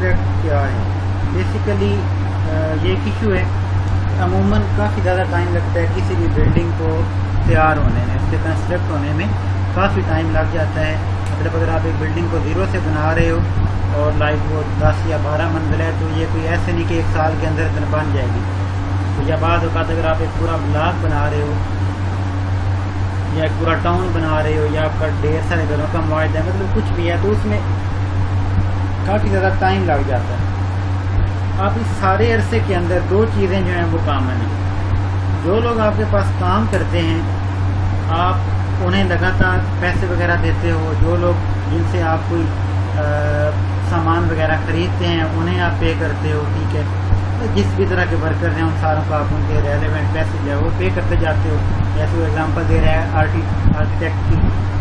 Contract क्या है? Basically ये एक इशू है। अमूमन काफ़ी ज़्यादा टाइम लगता है किसी भी बिल्डिंग को तैयार होने में, उसके कंस्ट्रक्ट होने में काफ़ी टाइम लग जाता है। मतलब अगर आप एक बिल्डिंग को ज़ीरो से बना रहे हो और लाइक वो 10 या 12 मंजिल है, तो ये कोई ऐसे नहीं कि एक साल के अंदर बन जाएगी। तो या बाद औक़ात अगर आप एक पूरा ब्लॉक बना रहे हो या एक पूरा टाउन बना रहे हो या आपका ढेर सारे घरों का मुआहदा है, मतलब कुछ भी है, तो उसमें काफ़ी ज़्यादा टाइम लग जाता है। आप इस सारे अरसे के अंदर दो चीज़ें जो हैं वो कॉमन हैं। जो लोग आपके पास काम करते हैं, आप उन्हें लगातार पैसे वगैरह देते हो। जो लोग जिनसे आप कोई सामान वगैरह ख़रीदते हैं, उन्हें आप पे करते हो, ठीक है। तो जिस भी तरह के वर्कर हैं उन सारों को आप उनके रेलेवेंट पैसे जो है वो पे करते जाते हो। जैसे वो एग्जांपल दे रहा है आर्किटेक्ट की,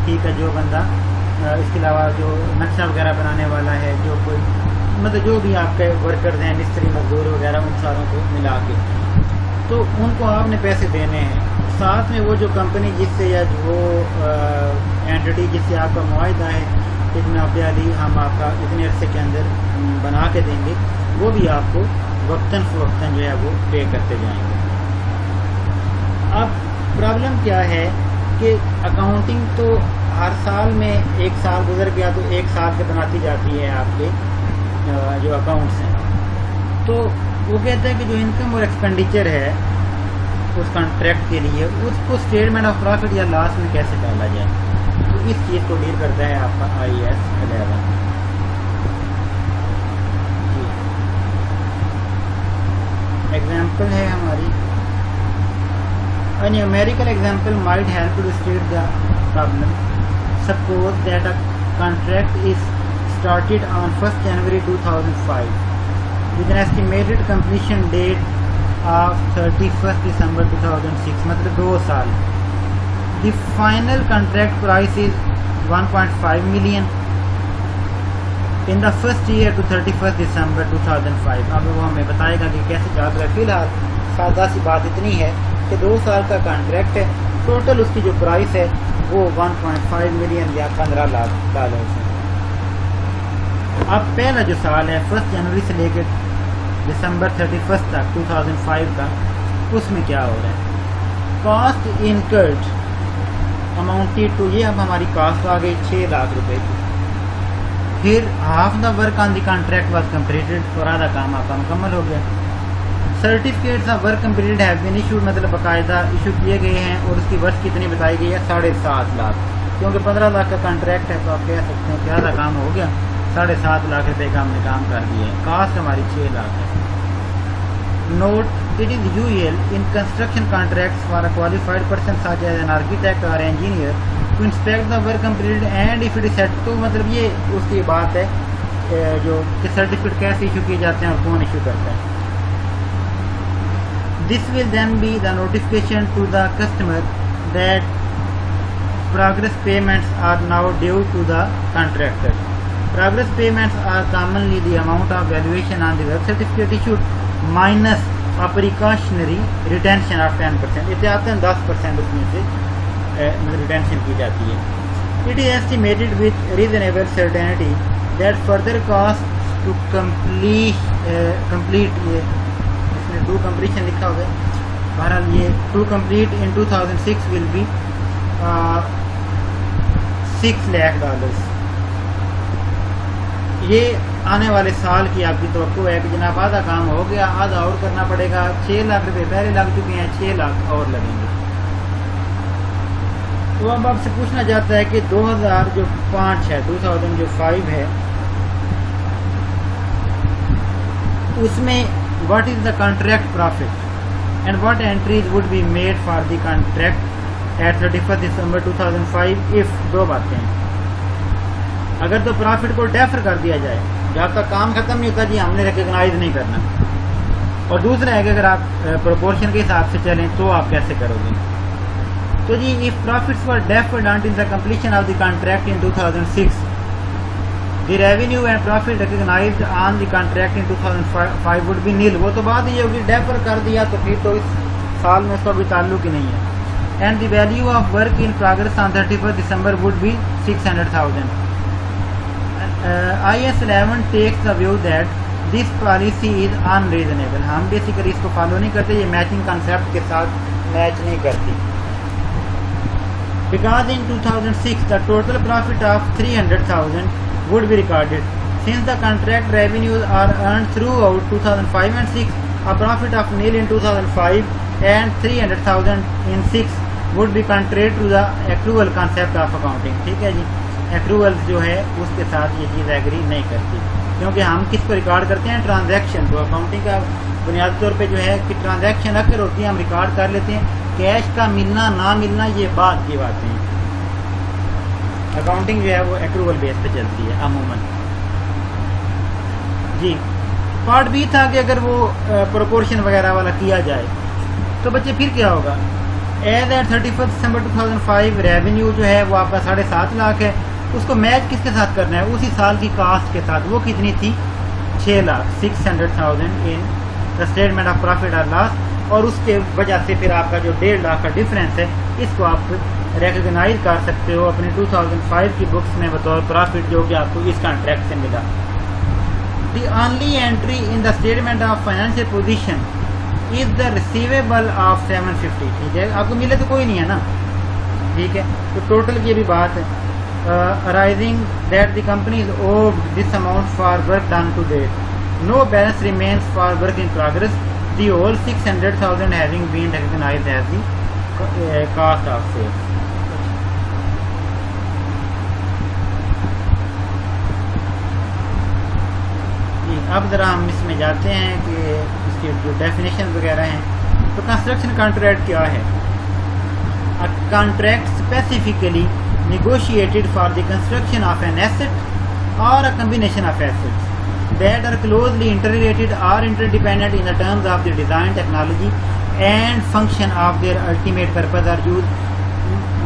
ठीक है, जो बंदा इसके अलावा जो नक्शा वगैरह बनाने वाला है, जो कोई मतलब जो भी आपके वर्कर्स हैं, मिस्त्री मजदूर वगैरह, उन सारों को मिला के तो उनको आपने पैसे देने हैं। साथ में वो जो कंपनी जिससे या वो एंटिटी जिससे आपका मुआहदा है, इतना प्याली हम आपका इतने अरसे के अंदर बना के देंगे, वो भी आपको वक्तन फ़वक्तन जो है वो पे करते जाएंगे। अब प्रॉब्लम क्या है कि अकाउंटिंग तो हर साल में एक साल गुजर गया तो एक साल के बनाती जाती है आपके जो अकाउंट्स हैं। तो वो कहते हैं कि जो इनकम और एक्सपेंडिचर है उस कॉन्ट्रैक्ट के लिए, उसको स्टेटमेंट ऑफ प्रॉफिट या लॉस में कैसे डाला जाए। तो इस चीज़ को डील करता है आपका IAS 11। एग्जाम्पल है हमारी a numerical example might help to state the problem. Suppose that a contract is started on 1st January 2005 with an estimated completion date of 31st December 2006, मतलब 2 साल। The final contract price is 1.5 million in the first year to 31st December 2005। अब वो हमें बताएगा कि कैसे चल रहा है। फिलहाल सादा सी बात इतनी है कि 2 साल का कॉन्ट्रैक्ट है, टोटल उसकी जो प्राइस है वो 1.5 मिलियन या 15 लाख डॉलर है। अब पहला जो साल है 1 जनवरी से लेकर दिसंबर 31 तक 2005 का, उसमें क्या हो रहा है? कॉस्ट इनकर्ड अमाउंटेड टू, ये अब हमारी कॉस्ट आ गई 6 लाख रुपए की। फिर half the work on the contract was completed, और आधा काम आपका मुकम्मल हो गया। Certificates of work completed have been issued, मतलब बाकायदा इशू किए गए हैं, और उसकी वर्ष कितनी बताई गई है? 7.5 लाख। क्योंकि 15 लाख का कॉन्ट्रैक्ट है तो आप कह सकते हैं कि आधा काम हो गया, 7.5 लाख रुपए का हमने काम कर दिया है। कास्ट हमारी 6 लाख है। Note, it is usual in construction contracts for a qualified person such as an architect और engineer to inspect the work completed and if it is set. तो मतलब ये उसकी बात है जो कि सर्टिफिकेट कैसे इशू किए जाते हैं और कौन इशू करता है। This will then be the notification to the customer that progress payments are now due to the contractor. Progress payments are commonly the amount of valuation on the work certificate issued minus a precautionary retention of 10%. एहतियातन 10% उसमें से retention की जाती है। It is estimated with reasonable certainty that further costs to complete to completion लिखा होगा, बहरहाल ये to complete in 2006 will be $6 lakh. ये आने वाले साल की आपकी तवक्को है कि जनाब आधा काम हो गया, आधा और करना पड़ेगा। 6 लाख रुपए पहले लग चुके हैं, 6 लाख और लगेंगे। तो अब आपसे पूछना चाहता है कि 2005 है, 2005 है, उसमें what is the contract profit and what entries would be made for the contract at 31st December 2005 if दो बातें हैं। अगर तो प्रॉफिट को डेफर कर दिया जाए, जब तक काम खत्म नहीं होता जी हमने रिकग्नाइज नहीं करना, और दूसरा है कि अगर आप प्रोपोर्शन के हिसाब से चलें तो आप कैसे करोगे। तो जी if profits were deferred until the completion of the contract in 2006, the revenue and profit recognized on the contract in 2005 would be nil। वो तो बात ये होगी, डेफर कर दिया तो फिर तो इस साल में इसका कोई ताल्लुक ही नहीं है। and the value of work in progress on 31st December would be 600,000। IS 11 takes the view that this policy is unreasonable. हम बेसिकली इसको फॉलो नहीं करते, ये मैचिंग कंसेप्ट के साथ मैच नहीं करती. Because in 2006 the total profit of 300,000 would be recorded. Since the contract revenues are earned throughout 2005 and 6, a profit of nil in 2005 and 300,000 in 6 would be contrary to the accrual concept of accounting. ठीक है जी, accrual जो है उसके साथ ये चीज़ agree नहीं करती, क्योंकि हम किसको रिकॉर्ड करते हैं, ट्रांजैक्शन. तो अकाउंटिंग का बुनियादी तौर पे जो है कि ट्रांजैक्शन अक्सर होती है, हम रिकॉर्ड कर लेते हैं. कैश का मिलना ना मिलना ये बात की बातें हैं. अकाउंटिंग जो है वो एक्रूवल बेस पे चलती है अमूमन जी. पार्ट बी था कि अगर वो प्रोपोर्शन वगैरह वाला किया जाए तो बच्चे फिर क्या होगा. एज एट 31 दिसंबर 2005 रेवेन्यू जो है वो आपका 7.5 लाख है. उसको मैच किसके साथ करना है, उसी साल की कास्ट के साथ. वो कितनी थी, 6,600,000 in the statement of profit और लॉस. और उसके वजह से फिर आपका जो 1.5 लाख का डिफरेंस है इसको आप रिकग्नाइज कर सकते हो अपने 2005 की बुक्स में बतौर प्रॉफिट, जो कि आपको इस कॉन्ट्रैक्ट से मिला. The only entry in the statement of financial position is the receivable of 750. ठीक है, आपको मिले तो कोई नहीं है ना. ठीक है, तो टोटल की भी बात है. Arising that the company is owed this amount for work done to date. No balance remains for work in progress. The whole 600,000 having been recognized as the cost of sales. अब ज़रा हम इसमें जाते हैं कि इसके जो डेफिनेशन वगैरह हैं. तो कंस्ट्रक्शन कॉन्ट्रैक्ट क्या है. A contract specifically negotiated for the construction of an asset or a combination of assets that are closely interrelated or interdependent in the terms of the design, technology and function of their ultimate purpose or use.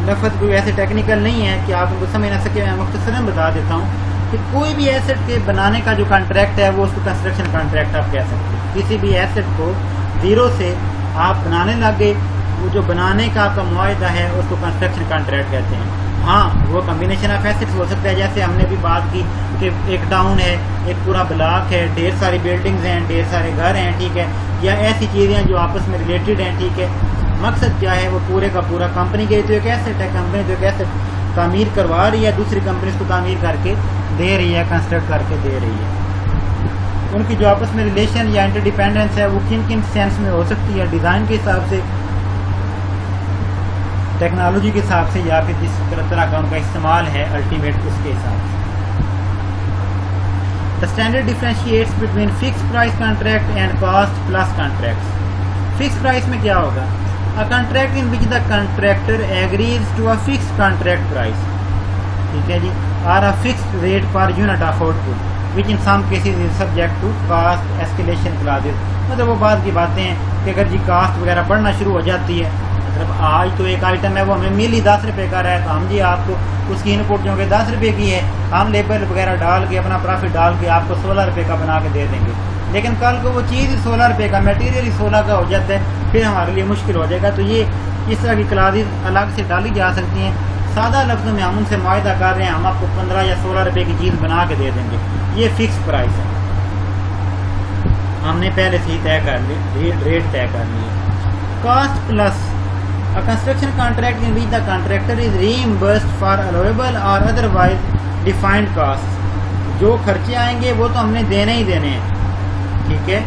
लफ्ज़ कोई ऐसे technical नहीं है कि आप उनको समझ ना सके. मैं मुख्तसरन बता देता हूँ कि कोई भी एसेट के बनाने का जो कॉन्ट्रैक्ट है वो उसको कंस्ट्रक्शन कॉन्ट्रैक्ट आप कह सकते हैं. किसी भी एसेट को ज़ीरो से आप बनाने लग गए, वो जो बनाने का आपका मुआहदा है उसको कंस्ट्रक्शन कॉन्ट्रैक्ट कहते हैं. हाँ, वो कम्बिनेशन ऑफ एसेट्स हो सकता है, जैसे हमने भी बात की कि एक टाउन है, एक पूरा ब्लॉक है, ढेर सारी बिल्डिंग्स हैं, ढेर सारे घर हैं. ठीक है, या ऐसी चीज़ें हैं जो आपस में रिलेटेड हैं. ठीक है, मकसद क्या है, वो पूरे का पूरा कंपनी के जो एक एसेट है, कंपनी जो एक एसेट तामीर करवा रही है, दूसरी कंपनी उसको तामीर करके दे रही है, कंस्ट्रक्ट करके दे रही है. उनकी जो आपस में रिलेशन या इंटरडिपेंडेंस है वो किन किन सेंस में हो सकती है, डिज़ाइन के हिसाब से, टेक्नोलॉजी के हिसाब से, या फिर जिस तरह का उनका इस्तेमाल है अल्टीमेट उसके हिसाब से. The standard differentiates between fix price contract and cost plus contract. Fix price में क्या होगा, a contract in which the contractor agrees to a fix contract price. ठीक है जी, और a fix rate per unit of output which in some cases is subject to cost escalation clauses. मतलब वो बात की बातें हैं कि अगर जी कास्ट वगैरह बढ़ना शुरू हो जाती है, मतलब आज तो एक आइटम है वो हमें मिल ही 10 रुपये का रहा है, तो हम जी आपको उसकी इनपुट जो कि 10 रुपये की है, हम लेबर वगैरह डाल के अपना प्रॉफिट डाल के आपको 16 रुपये का बना के दे देंगे. लेकिन कल को वो चीज़ ही 16 रुपये का, मटेरियल ही 16 का हो जाता है, फिर हमारे लिए मुश्किल हो जाएगा. तो ये इस तरह की क्लासेज अलग से डाली जा सकती हैं. सादा लफ्ज़ों में हम उनसे मुआहदा कर रहे हैं, हम आपको 15 या 16 रुपये की चीज़ बना के दे देंगे. ये फिक्स प्राइस है, हमने पहले से ही तय कर ली, रेट तय कर ली है. Cost plus A construction contract in which the contractor is reimbursed for allowable or otherwise defined costs. जो खर्चे आएंगे वो तो हमने देने ही देने हैं. ठीक है,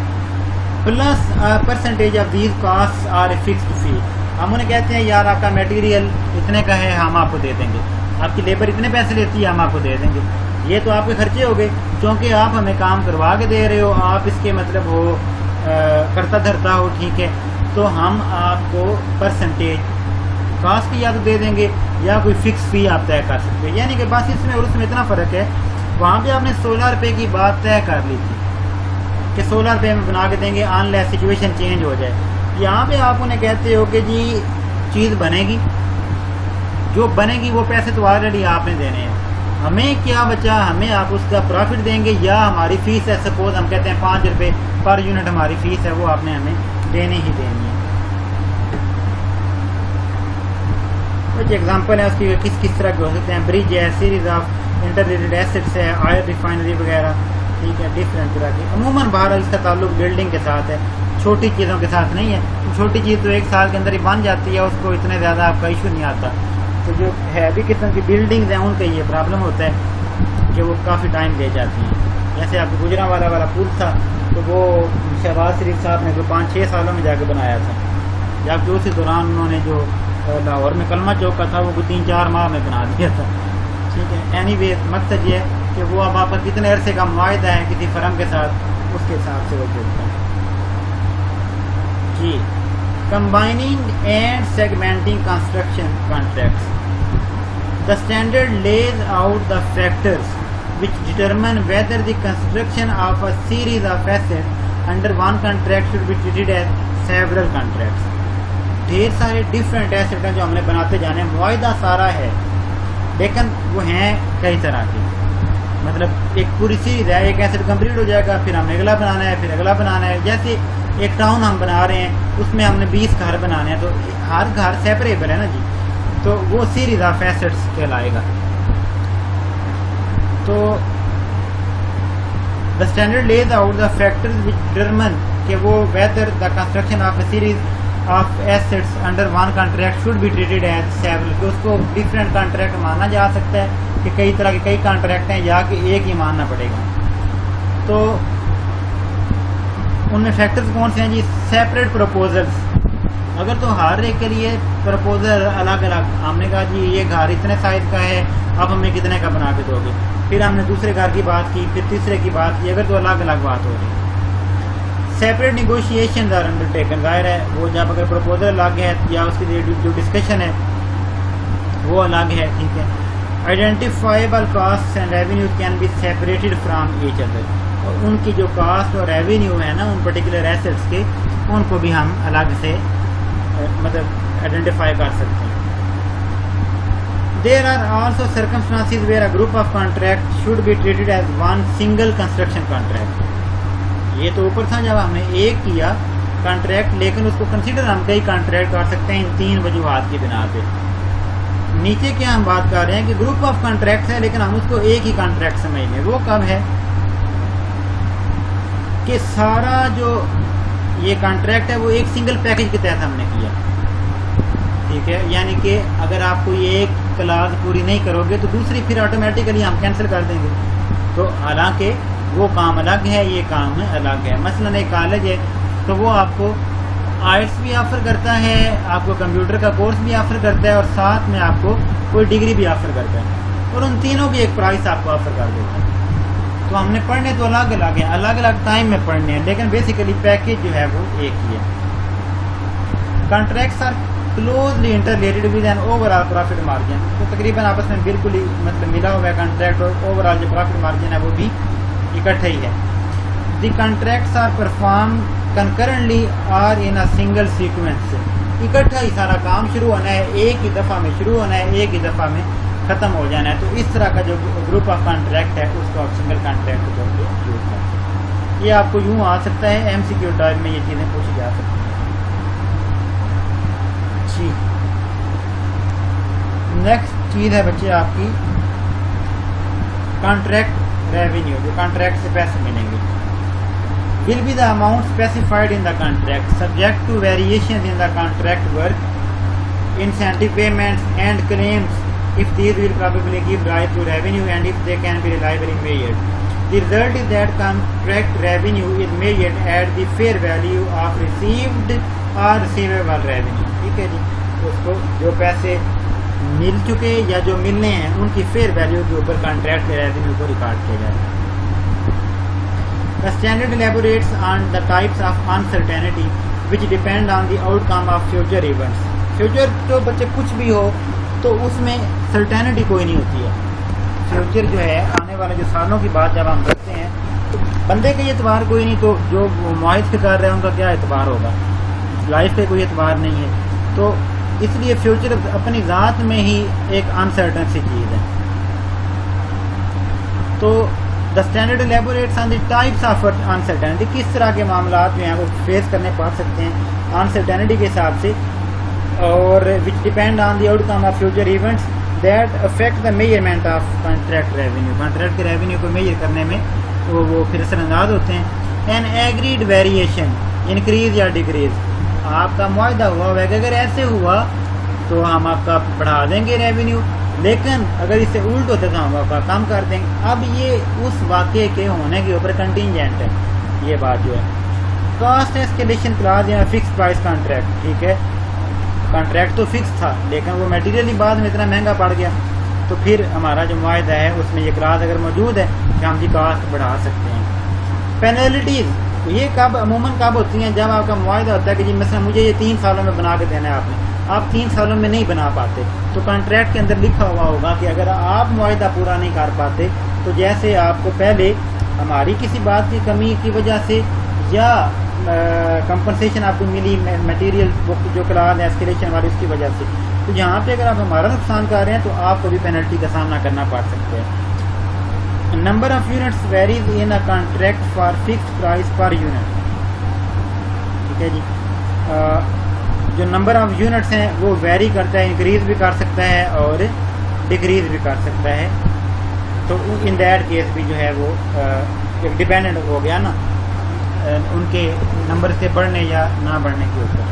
plus percentage of these cost are a fixed fee. हम उन्हें कहते हैं यार आपका मटेरियल इतने का है, हम आपको दे देंगे, आपकी लेबर इतने पैसे लेती है, हम आपको दे देंगे. ये तो आपके खर्चे हो गए, क्योंकि आप हमें काम करवा के दे रहे हो, आप इसके मतलब हो करता धरता हो. ठीक है, तो हम आपको परसेंटेज कास्ट की या तो दे देंगे या कोई फिक्स फ़ी आप तय कर सकते हैं. यानी कि बस इसमें और उसमें इतना फ़र्क है. वहाँ पे आपने 16 रुपये की बात तय कर ली थी कि 16 रुपये में बना के देंगे अनलेस सिचुएशन चेंज हो जाए. यहाँ पे आप उन्हें कहते हो कि जी चीज़ बनेगी, जो बनेगी वो पैसे तो ऑलरेडी आपने देने हैं, हमें क्या बचा, हमें आप उसका प्रॉफिट देंगे या हमारी फ़ीस है, सपोज हम कहते हैं 5 रुपये पर यूनिट हमारी फ़ीस है, वो आपने हमें देनी ही देनी है. कुछ एग्जांपल है उसकी किस किस तरह के हो सकते हैं. ब्रिज है, सीरीज ऑफ इंटरलेटेड एसेट्स है, ऑयल रिफाइनरी वगैरह, ठीक है, डिफरेंट तरह की। अमूमन बहरहाल इसका ताल्लुक बिल्डिंग के साथ है, छोटी चीज़ों के साथ नहीं है। छोटी चीज़ तो 1 साल के अंदर ही बन जाती है, उसको इतने ज़्यादा आपका इशू नहीं आता। तो जो हैवी किस्म की बिल्डिंग्स हैं उनका ये प्रॉब्लम होता है कि वो काफ़ी टाइम ले जाती हैं। जैसे आपको गुजरांवाला वाला पुल था, तो वो शहबाज शरीफ साहब ने जो 5-6 सालों में जाके बनाया था, जबकि उसी दौरान उन्होंने जो लाहौर में कलमा चौक का था वो 3-4 माह में बना दिया था, ठीक है। एनीवे मकसद ये है कि वो अब आपका कितने अरसे का मुआहदा है किसी फर्म के साथ, उसके हिसाब से वो चलता है जी। Combining and segmenting construction contracts, the standard lays out the factors which determine whether the construction of a series of assets under one contract should be treated as several contracts। ढेर सारे डिफरेंट एसेट हैं जो हमने बनाते जाने, मुआहदा सारा है, लेकिन वो हैं कई तरह के। मतलब एक पूरी सीरीज है, एक एसेट कंप्लीट हो जाएगा, फिर हमें अगला बनाना है, फिर अगला बनाना है। जैसे एक टाउन हम बना रहे हैं, उसमें हमने 20 घर बनाने हैं, तो हर घर सेपरेबल है ना जी, तो वो सीरीज ऑफ एसेट्स कहलाएगा। तो the standard lays out the factors which determine कि वो whether the construction of a series of assets under one contract should be treated as several, कि उसको डिफरेंट कॉन्ट्रैक्ट माना जा सकता है कि कई तरह के कई कॉन्ट्रैक्ट हैं या कि एक ही मानना पड़ेगा। तो उनमें फैक्टर्स कौन से हैं जी? सेपरेट प्रपोजल्स, अगर तो हर एक के लिए प्रपोजल अलग अलग, हमने कहा जी ये घर इतने साइज का है, अब हमें कितने का बना के दोगे, फिर हमने दूसरे घर की बात की, फिर तीसरे की बात की, अगर तो अलग अलग बात हो रही है। सेपरेट निगोशिएशन आर अंडरटेकन, जाहिर है वो जब अगर प्रपोजल अलग है या उसकी जो डिस्कशन है वो अलग है, ठीक है। Identifiable cost and revenue can be separated from each other, और उनकी जो कास्ट और रेवेन्यू है ना उन पर्टिकुलर एसेट्स के, उनको भी हम अलग से मतलब आइडेंटिफाई कर सकते हैं। There are also circumstances where a group of contracts should be treated as one single construction contract। ये तो ऊपर था जब हमने एक किया कॉन्ट्रैक्ट, लेकिन उसको कंसीडर हम कई कॉन्ट्रैक्ट कर सकते हैं इन 3 वजूहात की बिना पे। नीचे क्या हम बात कर रहे हैं कि ग्रुप ऑफ कॉन्ट्रैक्ट्स है, लेकिन हम उसको एक ही कॉन्ट्रैक्ट समझेंगे। वो कब है कि सारा जो ये कॉन्ट्रैक्ट है वो एक सिंगल पैकेज के तहत हमने किया, ठीक है। यानी कि अगर आप कोई एक क्लास पूरी नहीं करोगे तो दूसरी फिर ऑटोमेटिकली हम कैंसिल कर देंगे। तो हालांकि वो काम अलग है, ये काम अलग है। मसलन एक कॉलेज है तो वो आपको आर्ट्स भी ऑफ़र करता है, आपको कंप्यूटर का कोर्स भी ऑफ़र करता है, और साथ में आपको कोई डिग्री भी ऑफ़र करता है, और उन तीनों की एक प्राइस आपको ऑफ़र कर देता है। तो हमने पढ़ने तो अलग अलग हैं, अलग अलग टाइम में पढ़ने हैं, लेकिन बेसिकली पैकेज जो है वो एक ही है। Contracts are closely interrelated with an overall profit margin, तो तकरीबन आपस में बिल्कुल ही मतलब मिला हुआ है कॉन्ट्रैक्ट और ओवरऑल जो प्रॉफिट मार्जिन है वो भी इकट्ठा ही है। The contracts are perform concurrently और इन अ सिंगल सीक्वेंस, इकट्ठा ही सारा काम शुरू होना है, एक ही दफ़ा में शुरू होना है, एक ही दफ़ा में ख़त्म हो जाना है। तो इस तरह का जो ग्रुप ऑफ कॉन्ट्रैक्ट है उसको आप सिंगल कॉन्ट्रैक्ट के तौर पर यूज़ करें। ये आपको यूँ आ सकता है, MCQ टाइप में ये चीज़ें पूछी जा सकती हैं जी। नेक्स्ट चीज़ है बच्चे आपकी कॉन्ट्रैक्ट रेवेन्यू, जो कॉन्ट्रैक्ट से पैसे मिलेंगे। Will be the amount specified in the contract subject to variation in the contract work, incentive payments and claims if these will probably give rise to revenue and if they can be reliably measured. The result is that contract revenue is measured at the fair value of received or receivable revenue, ठीक है जी। उसको जो पैसे मिल चुके या जो मिलने हैं उनकी फेयर वैल्यू के ऊपर कॉन्ट्रैक्ट रेवेन्यू को रिकॉर्ड किया जाएगा। The standard elaborates on the types of uncertainty which depend on the outcome of future events। Future तो बच्चे कुछ भी हो तो उसमें सर्टेनिटी कोई नहीं होती है। फ्यूचर जो है आने वाले जो सालों की बात जब हम करते हैं तो बंदे का एतबार कोई नहीं, तो जो मुआहिद के कर रहे हैं उनका क्या एतबार होगा, लाइफ का कोई एतबार नहीं है। तो इसलिए फ्यूचर अपनी ज़ात में ही एक अनसर्टन सी चीज़ है। तो the standard elaborates on the types of uncertainty, किस तरह के मामला जो हैं वो फेस करने पड़ सकते हैं अनसर्टेनिटी के हिसाब से, और विच depend on the outcome of future events, that affect the measurement of contract revenue, contract के रेवेन्यू को मेजर करने में वो फिर असरअंदाज होते हैं। एन एग्रीड वेरिएशन इंक्रीज या डिक्रीज, आपका मुआहदा हुआ होगा कि अगर ऐसे हुआ तो हम आपका बढ़ा देंगे रेवेन्यू, लेकिन अगर इससे उल्ट होता तो हम आपका कम कर देंगे। अब ये उस वाक़े के होने के ऊपर कंटिजेंट है, ये बात जो है। कॉस्ट एस्केलेशन क्लाज या फिक्स प्राइस कॉन्ट्रैक्ट, ठीक है, कॉन्ट्रैक्ट तो फिक्स था लेकिन वो मटेरियल ही बाद में इतना महंगा पड़ गया, तो फिर हमारा जो मुआहदा है उसमें ये क्लास अगर मौजूद है कि हम जी कास्ट बढ़ा सकते हैं। पेनल्टीज ये कब अमूमन कब होती हैं, जब आपका मुआहदा होता है कि जी मसलन मुझे ये 3 सालों में बना के देना है आपने, आप 3 सालों में नहीं बना पाते, तो कॉन्ट्रैक्ट के अंदर लिखा हुआ होगा कि अगर आप मुआहदा पूरा नहीं कर पाते तो जैसे आपको पहले हमारी किसी बात की कमी की वजह से या कंपनसेशन आपको मिली मटेरियल जो क्लास एस्केलेशन वाली उसकी वजह से, तो यहाँ पे अगर आप हमारा नुकसान कर रहे हैं तो आपको भी पेनल्टी का सामना करना पड़ सकता है। Number of units varies in a contract for fixed price per unit, ठीक है जी। जो नंबर ऑफ यूनिट्स हैं वो वेरी करता है, इंक्रीज भी कर सकता है और डिक्रीज भी कर सकता है, तो इन दैट केस भी जो है वो एक डिपेंडेंट हो गया ना उनके नंबर से बढ़ने या ना बढ़ने के ऊपर।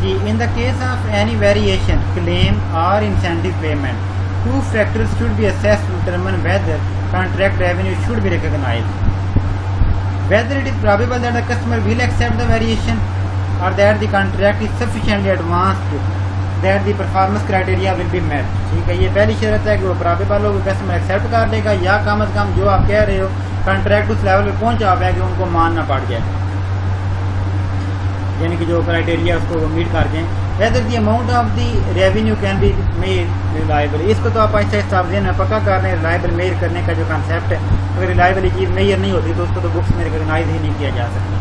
जी, in the case of any variation claim और incentive payment, 2 factors should be assessed to determine whether contract revenue should be recognized. Whether it is probable that the customer will accept the variation or that the contract is sufficiently advanced that the performance criteria will be met. ठीक है, ये पहली शर्त है कि वो probable हो कि कस्टमर एक्सेप्ट कर लेगा या कम अज़ कम जो आप कह रहे हो कॉन्ट्रैक्ट उस लेवल पे पहुंचा हुआ है कि उनको मानना पड़ जाए, यानी कि जो क्राइटेरिया उसको वो मीट कर दें। Whether the amount of the revenue can be made reliable, इसको तो आप ऐसे सावधान में पक्का कर रहे हैं। रिलायबल मेजर करने का जो कंसेप्ट है, अगर रिलायबल चीज़ मेजर नहीं होती तो उसको तो बुक्स में रिकॉग्नाइज ही नहीं किया जा सकता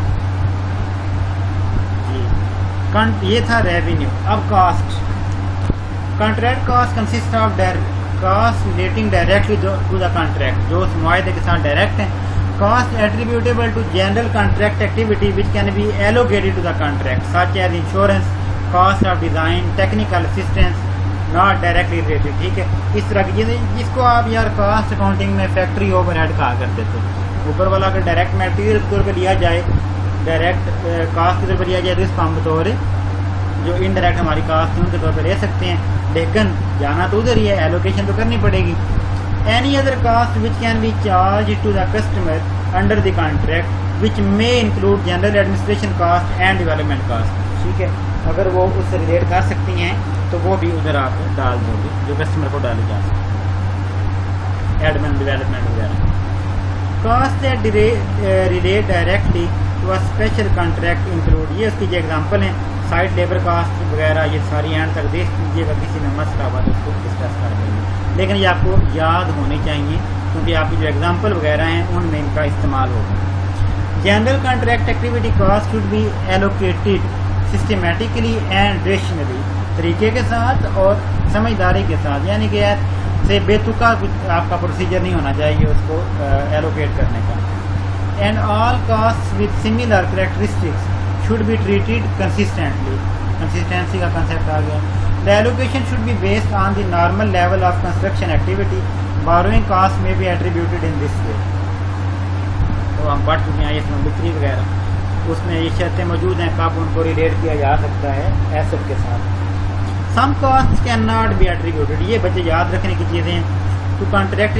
जी। ये था रेवेन्यू। अब cost, contract cost consist of cost relating directly to the contract, जो उस मुआहदे के साथ डायरेक्ट हैं। Cost attributable to general contract activity which can be allocated to the contract, such as insurance, cost of design, technical assistance, not directly related, ठीक है। इस तरह की चीज़ें जिसको आप यार कास्ट अकाउंटिंग में फैक्ट्री ओवरहेड कहा करते थे, ऊपर वाला अगर डायरेक्ट मटेरियल के तौर पर लिया जाए, डायरेक्ट कास्ट के तौर पर लिया जाए तो इसको हम बतौर जो इनडायरेक्ट हमारी कास्ट उनके तौर पर ले सकते हैं, लेकिन जाना तो उधर ही है, एलोकेशन तो करनी पड़ेगी। Any other cost which can be charged to the customer under the contract, which may include general administration cost and development cost, ठीक है। अगर वो उससे रिलेट कर सकती हैं तो वो भी उधर आप डाल दोगे जो कस्टमर को डाली जा सकती, एडमिन डेवलपमेंट वगैरह। Cost that relate directly to a special contract include, ये उसकी जो एग्जाम्पल हैं, साइट लेबर कास्ट वगैरह, ये सारी एंड तक देख लीजिएगा, किसी में मसला हुआ तो उसको डिस्कस कर लेंगे, लेकिन ये आपको याद होनी चाहिए क्योंकि आपकी जो एग्जाम्पल वगैरह हैं उनमें इनका इस्तेमाल होगा। General contract activity cost should B allocated systematically and rationally, तरीके के साथ और समझदारी के साथ, यानी कि से बेतुका कुछ आपका प्रोसीजर नहीं होना चाहिए उसको एलोकेट करने का। And all cost with similar characteristics should be treated consistently, consistency का कंसेप्ट आ गया। The allocation should be based on the normal level of construction activity. Borrowing costs may be attributed in this way. तो हम पढ़ चुके हैं इसमें बिक्री वगैरह, उसमें ये शर्तें मौजूद हैं कब उनको रिलेट किया जा सकता है एसेट के साथ। Some costs cannot be attributed, ये बच्चे याद रखने की चीज़ें हैं। To contract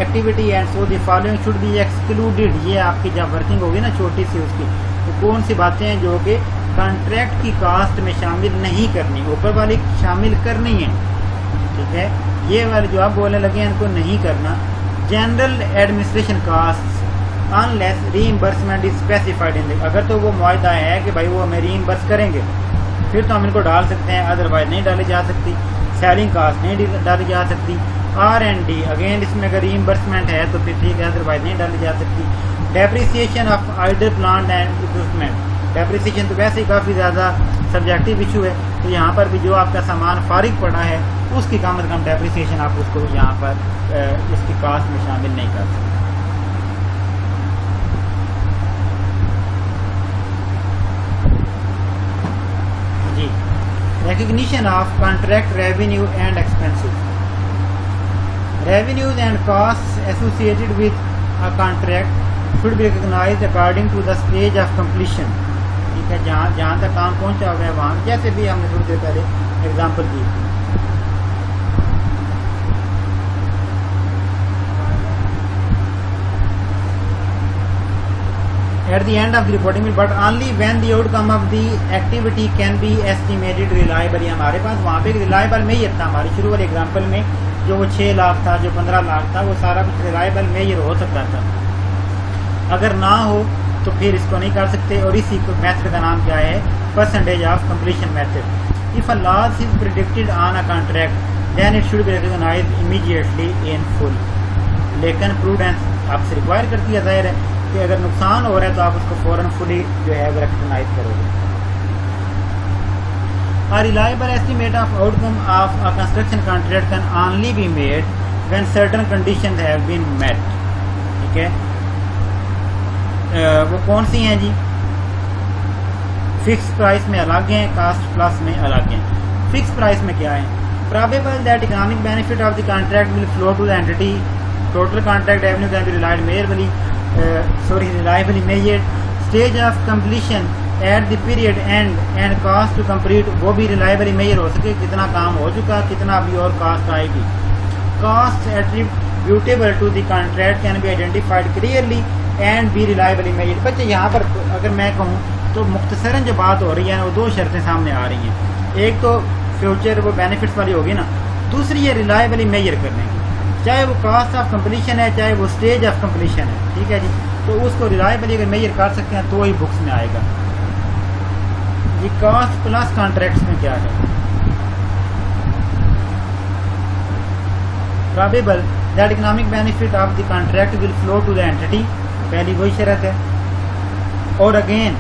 activity and so the following should be excluded, ये आपकी जब वर्किंग होगी ना छोटी सी उसकी, तो कौन सी बातें हैं जो कि कॉन्ट्रैक्ट की कास्ट में शामिल नहीं करनी, ऊपर वाली शामिल करनी है, ठीक है। ये वाले जो आप बोलने लगे हैं इनको नहीं करना। General administration cost unless reimbursement is specified in, अगर तो वो मुआहदा है कि भाई वो हमें रीइंबर्स करेंगे फिर तो हम इनको डाल सकते हैं, अदरवाइज नहीं डाली जा सकती। सेलिंग कास्ट नहीं डाली जा सकती। R&D अगेन इसमें अगर रीइंबर्समेंट है तो फिर ठीक है, अदरवाइज नहीं डाली जा सकती। Depreciation of idle plant and equipment, depreciation तो वैसे ही काफ़ी ज़्यादा सब्जेक्टिव इशू है, तो यहाँ पर भी जो आपका सामान फारिग पड़ा है उसकी कम से कम डेप्रिसिएशन आप उसको यहाँ पर इसकी कास्ट में शामिल नहीं कर सकते। जी recognition of contract revenue and expenses. Revenues and costs associated with a contract should be recognized according to the stage of completion. ठीक है, जहाँ तक काम पहुँचा हुआ है वहाँ, जैसे भी हमने थोड़ी देर पहले एग्जाम्पल दी थी. At the end of the reporting period, but only when the outcome of the activity can be estimated reliably. हमारे पास वहाँ पे रिलायबल मेजर था. हमारी शुरू वाले एग्जाम्पल में जो वो 6 लाख था, जो 15 लाख था, वो सारा कुछ रिलायबल मेजर हो सकता था. अगर ना हो तो फिर इसको नहीं कर सकते. और इसी मेथड का नाम क्या है? Percentage of completion method. If a loss is predicted on a contract then it should be recognised immediately in full. लेकिन प्रूडेंस आपसे रिक्वायर करती है, जाहिर है कि अगर नुकसान हो रहा है तो आप उसको फौरन फुली जो है वो रिकॉग्नाइज करोगे. A reliable estimate of outcome of a construction contract can only be made when certain conditions have been met. ठीक है, वो कौन सी हैं जी? फिक्स प्राइस में अलग हैं, कास्ट प्लस में अलग हैं. फिक्स प्राइस में क्या है? Probable that economic benefit of the contract will flow to the entity. Total contract revenue can be reliably measured. Stage of completion at the period end and cost to complete, वो भी reliably measure हो सके, कितना काम हो चुका, कितना अभी और cost आएगी. Costs attributable to the contract can be identified clearly and be reliably measured. बच्चे यहाँ पर अगर मैं कहूँ तो मुख्तसरन जो बात हो रही है वो दो शर्तें सामने आ रही हैं. एक तो फ्यूचर वो बेनिफिट्स वाली होगी ना, दूसरी है रिलायबली मेजर करने की. चाहे वो कास्ट ऑफ कंप्लीशन है, चाहे वो स्टेज ऑफ कंप्लीशन है. ठीक है जी, तो उसको रिलायबली अगर मेजर कर सकते हैं तो ही बुक्स में आएगा. ये कास्ट प्लस कॉन्ट्रैक्ट्स में क्या है? Probable that economic benefit of the contract will flow to the entity. पहली वही शर्त है. और अगेन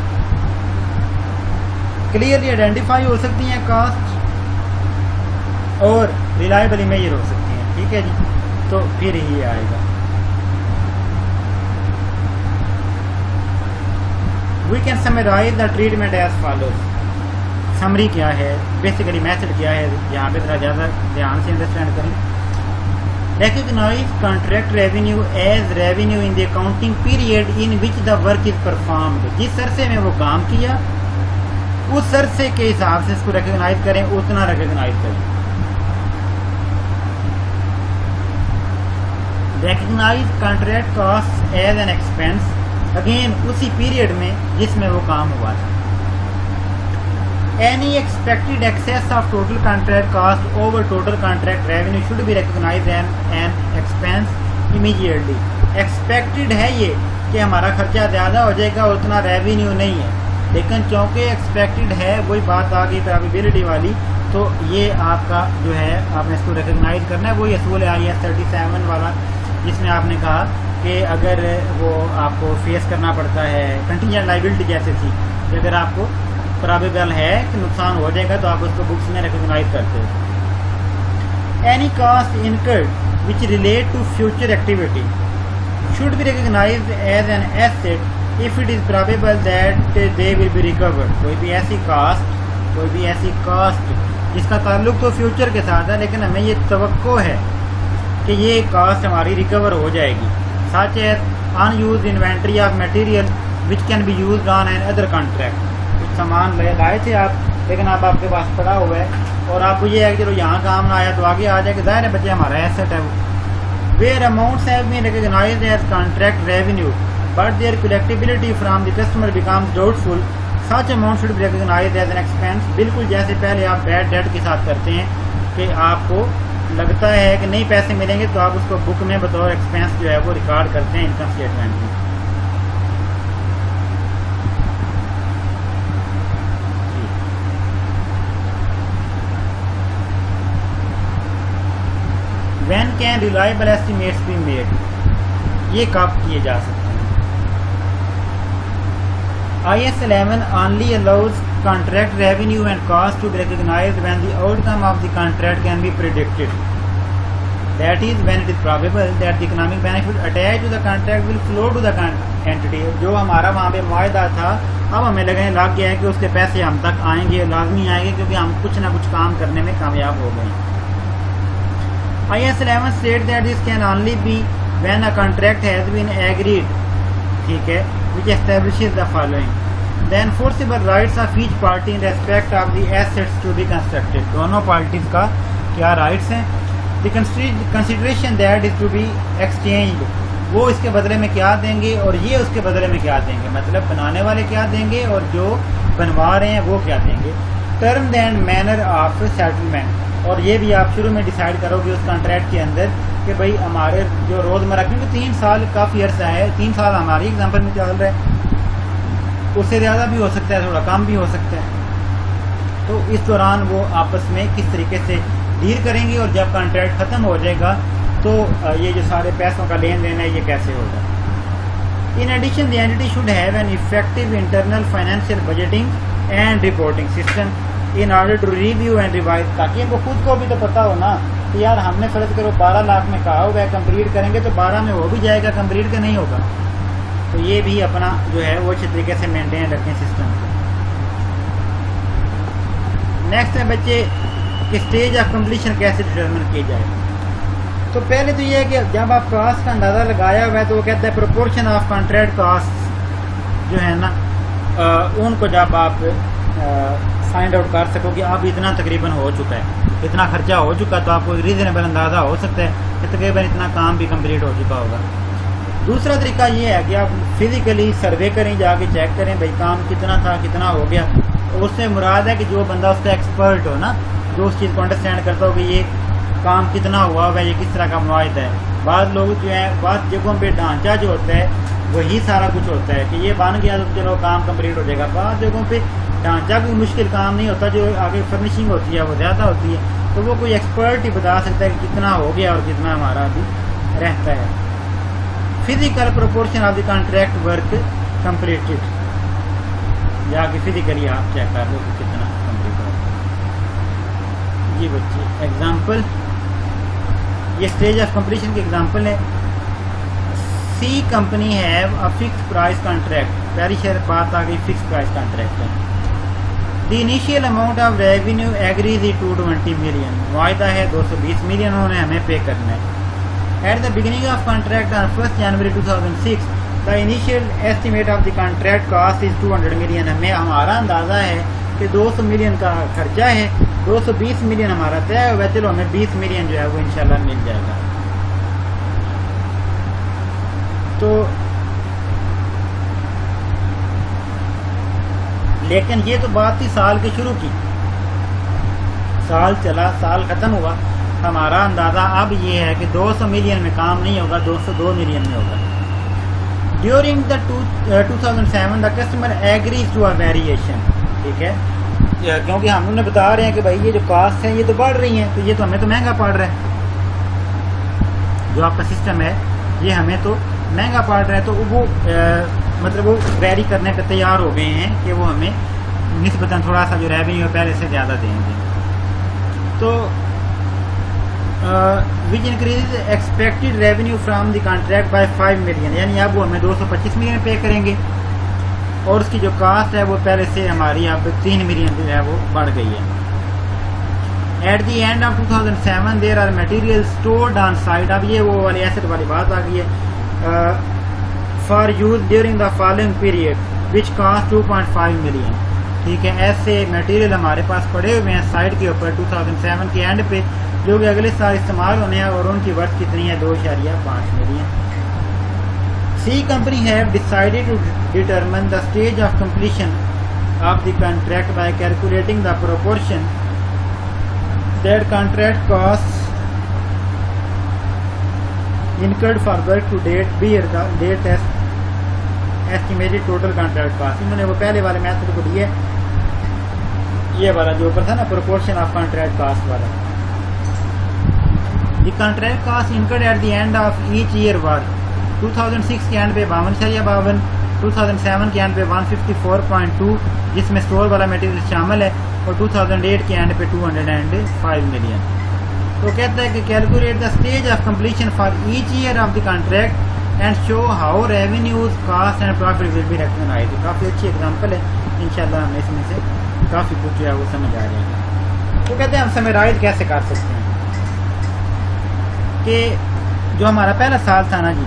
क्लियरली आइडेंटिफाई हो सकती हैं कास्ट और रिलायबली मेजर हो सकती हैं. ठीक है जी, तो फिर ही आएगा. We can summarize the treatment as follows. Summary क्या है, बेसिकली मेथड क्या है, यहाँ पे थोड़ा ज़्यादा ध्यान से अंडरस्टैंड करें. Recognize contract revenue as revenue in the accounting period in which the work is performed. जिस अरसे में वो काम किया उस अरसे के हिसाब से इसको रिकॉग्नाइज करें, उतना रिकॉग्नाइज करें. Recognize contract costs as an expense. Again उसी पीरियड में जिसमें वो काम हुआ था. Any expected excess of total contract cost over total contract revenue should be recognized as an expense immediately. Expected है ये कि हमारा खर्चा ज़्यादा हो जाएगा, उतना रेवेन्यू नहीं है, लेकिन चूँकि एक्सपेक्टेड है, वही बात आ गई प्रोबेबिलिटी वाली, तो ये आपका जो है आपने इसको रिकॉग्नाइज करना है. वही असूल है IAS 37 वाला, जिसमें आपने कहा कि अगर वो आपको फेस करना पड़ता है कंटीजेंट लायबिलिटी जैसे थी, कि अगर आपको प्रोबेबल है कि नुकसान हो जाएगा तो आप उसको बुक्स में रिकॉग्नाइज करते हो. Any cost incurred which relate to future activity should be recognised as an asset if it is probable that they will be recovered. कोई भी ऐसी कॉस्ट जिसका ताल्लुक तो फ्यूचर के साथ है, लेकिन हमें ये तवक्को है कि ये कॉस्ट हमारी रिकवर हो जाएगी. Such as unused inventory of material which can be used on another contract. कुछ सामान लाए थे आप, लेकिन अब आपके पास पड़ा हुआ है और आपको ये है कि चलो यहाँ काम ना आया तो आगे आ जाएगा. ज़ाहिर है बच्चे हमारा एसेट है वो. Where amounts have been recognised as contract revenue but their collectibility from the customer becomes doubtful, such amount should be recognised as an expense. बिल्कुल जैसे पहले आप बैड डेट के साथ करते हैं कि आपको लगता है कि नहीं पैसे मिलेंगे तो आप उसको बुक में बतौर एक्सपेंस जो है वो रिकॉर्ड करते हैं इनकम स्टेटमेंट में. When can reliable estimates be made? ये कब किए जा सकते हैं? IAS 11 only allows contract revenue and cost to be recognized when the outcome of the contract can be predicted. That is when it is probable that the economic benefit attached to the contract will flow to the entity. जो हमारा वहाँ पे मुआहदा था अब हमें लगने लग गया है कि उसके पैसे हम तक आएंगे, लाजमी आएंगे, क्योंकि हम कुछ ना कुछ काम करने में कामयाब हो गए। IAS 11 states that this can only be when a contract has been agreed, ठीक है, which establishes the following: the enforceable rights of each party in respect of the assets to be constructed. दोनों parties का क्या rights हैं? The consideration that is to be exchanged, वो इसके बदले में क्या देंगे और ये उसके बदले में क्या देंगे, मतलब बनाने वाले क्या देंगे और जो बनवा रहे हैं वो क्या देंगे। Term and manner of settlement, और ये भी आप शुरू में डिसाइड करोगे उस कॉन्ट्रैक्ट के अंदर कि भाई हमारे जो रोज़मर्रा, क्योंकि 3 साल काफ़ी अर्सा है, 3 साल हमारी एग्जाम्पल में चल रहा है, उससे ज़्यादा भी हो सकता है, थोड़ा कम भी हो सकता है। तो इस दौरान वो आपस में किस तरीके से डील करेंगे और जब कॉन्ट्रैक्ट ख़त्म हो जाएगा तो ये जो सारे पैसों का लेन देन है ये कैसे होगा। In addition the entity should have an effective internal financial budgeting and reporting system in order to review and revise, ताकि इनको खुद को भी तो पता हो ना कि यार हमने फर्ज करो 12 लाख में कहा हुआ है कंप्लीट करेंगे तो 12 में हो भी जाएगा, कंप्लीट का नहीं होगा। तो ये भी अपना जो है वो अच्छे तरीके से मेंटेन रखें सिस्टम को। नेक्स्ट है बच्चे कि स्टेज ऑफ कम्प्लीशन कैसे डिटरमिन की जाए। तो पहले तो ये है कि जब आप कॉस्ट का अंदाज़ा लगाया हुआ है तो वो कहता है प्रोपोर्शन ऑफ कॉन्ट्रैक्ट कॉस्ट जो है ना उनको जब आप फाइंड आउट कर सको कि अब इतना तकरीबन हो चुका है, इतना खर्चा हो चुका, तो आपको रीज़नेबल अंदाज़ा हो सकता है कि तकरीबन इतना काम भी कंप्लीट हो चुका होगा। दूसरा तरीका ये है कि आप फिज़िकली सर्वे करें, जाके चेक करें भाई काम कितना था, कितना हो गया। उससे मुराद है कि जो बंदा उसका एक्सपर्ट हो ना, जो उस चीज़ को अंडरस्टैंड करता हो कि ये काम कितना हुआ हुआ है, ये किस तरह का मुआहदा है। बाद लोग जो है बाद जगहों पे ढांचा जो होता है वही सारा कुछ होता है कि ये बन गया तो चलो काम कंप्लीट हो जाएगा। बाद जगहों पे ढांचा कोई मुश्किल काम नहीं होता, जो आगे फर्निशिंग होती है वो ज़्यादा होती है, तो वो कोई एक्सपर्ट ही बता सकता है कि कितना हो गया और कितना हमारा अभी रहता है। Physical proportion of the contract work completed, जाके फिजिकली आप चेक कर लो कि कितना कंप्लीट हो। ये बच्चे एग्जाम्पल, ये स्टेज ऑफ कंप्लीशन की एग्जाम्पल है। C company have a fix price contract, पहली शर्त बात आ गई फिक्स प्राइस कॉन्ट्रैक्ट है। The initial amount of revenue agrees 220 million, वायदा है 220 मिलियन उन्होंने हमें पे करना है। At the beginning of contract on 1 January 2006 the initial estimate of the contract cost is 200 million. हमें हमारा अंदाज़ा है कि 200 मिलियन का खर्चा है, 220 मिलियन हमारा तय हुआ, चलो हमें 20 मिलियन जो है वो इंशाल्लाह मिल जाएगा। तो लेकिन ये तो बात थी साल के शुरू की, साल चला, साल खत्म हुआ, हमारा अंदाज़ा अब ये है कि 200 मिलियन में काम नहीं होगा, 202 मिलियन में होगा। During the 2007 the customer agrees to a variation, ठीक है, क्योंकि हम उन्हें बता रहे हैं कि भाई ये जो कास्ट है ये तो बढ़ रही हैं, तो ये तो हमें तो महंगा पड़ रहा है, जो आपका सिस्टम है ये हमें तो महंगा पड़ रहा है। तो वो मतलब वो वेरी करने पर तैयार हो गए हैं कि वो हमें निस्बतन थोड़ा सा जो रेवेन्यू है पहले से ज़्यादा देंगे। तो which increase expected revenue from the contract bye 5 million, यानी अब वो हमें 225 मिलियन पे करेंगे और उसकी जो कास्ट है वो पहले से हमारी अब 3 मिलियन जो है वो बढ़ गई है। At the end of 2007 there are material stored on site, अब ये वो वाली एसेट वाली बात आ गई है, for use during the following period which cost 2.5 million, ठीक है। ऐसे मटेरियल हमारे पास पड़े हुए हैं साइट के ऊपर 2007 के एंड पे, जो कि अगले साल इस्तेमाल होने हैं और उनकी वर्थ कितनी है 2.5 million. C company have decided to determine the stage of completion of the contract by calculating the proportion that contract cost incurred for work to date bear the date as estimated total contract cost। इन्होंने वो पहले वाले method को दिया, ये वाला जो ऊपर था ना प्रोपोर्शन ऑफ कॉन्ट्रैक्ट कॉस्ट वाला। The contract cost incurred at the end of each year was 2006 के एंड पे 52.52, 2007 के एंड पे 154.2 जिसमें स्टोर वाला मटेरियल शामिल है, और 2008 के एंड पे 205 मिलियन। तो कहता है कि calculate the stage of completion for each year of the contract and show how revenues cost and profit will be recognised. काफ़ी अच्छी एग्जांपल है, इंशाल्लाह हमें इसमें से काफ़ी कुछ जो है वो समझ आ जाएगा। तो कहते हैं हम समराइज कैसे कर सकते हैं कि जो हमारा पहला साल था ना जी,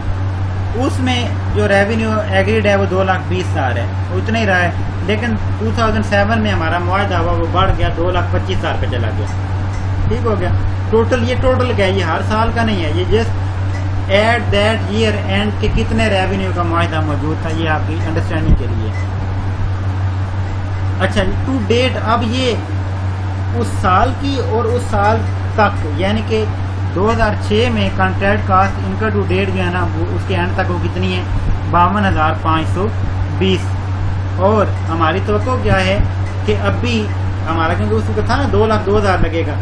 उसमें जो रेवेन्यू एग्रीड है वो 2,20,000 है, वो इतना ही रहा है। लेकिन 2007 में हमारा मुआहदा हुआ वो बढ़ गया 2,25,000 पे चला गया। ठीक हो गया। टोटल ये टोटल क्या है, ये हर साल का नहीं है, ये just at that year and के कितने रेवेन्यू का मुआहदा मौजूद था, ये आपकी अंडरस्टैंडिंग के लिए। अच्छा, टू डेट अब ये उस साल की और उस साल तक, यानी कि 2006 में कॉन्ट्रैक्ट कास्ट इनका टू डेट जो है ना वो उसके एंड तक वो कितनी है, 52,520। और हमारी तवक्को क्या है कि अभी हमारा, क्योंकि उसको था ना 2,02,000 लगेगा,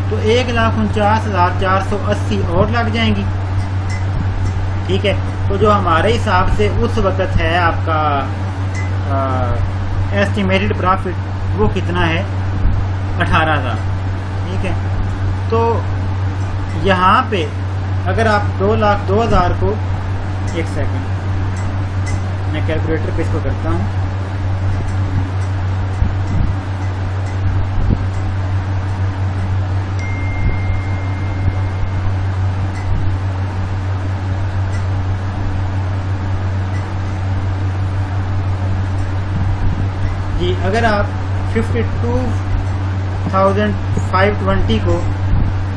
तो 1,49,480 और लग जाएंगी। ठीक है। तो जो हमारे हिसाब से उस वक्त है आपका एस्टिमेटेड प्रॉफिट वो कितना है, 18,000। ठीक है। तो यहाँ पे अगर आप 2,02,000 को, एक सेकंड मैं कैलकुलेटर पे इसको करता हूँ। जी, अगर आप 52,520 को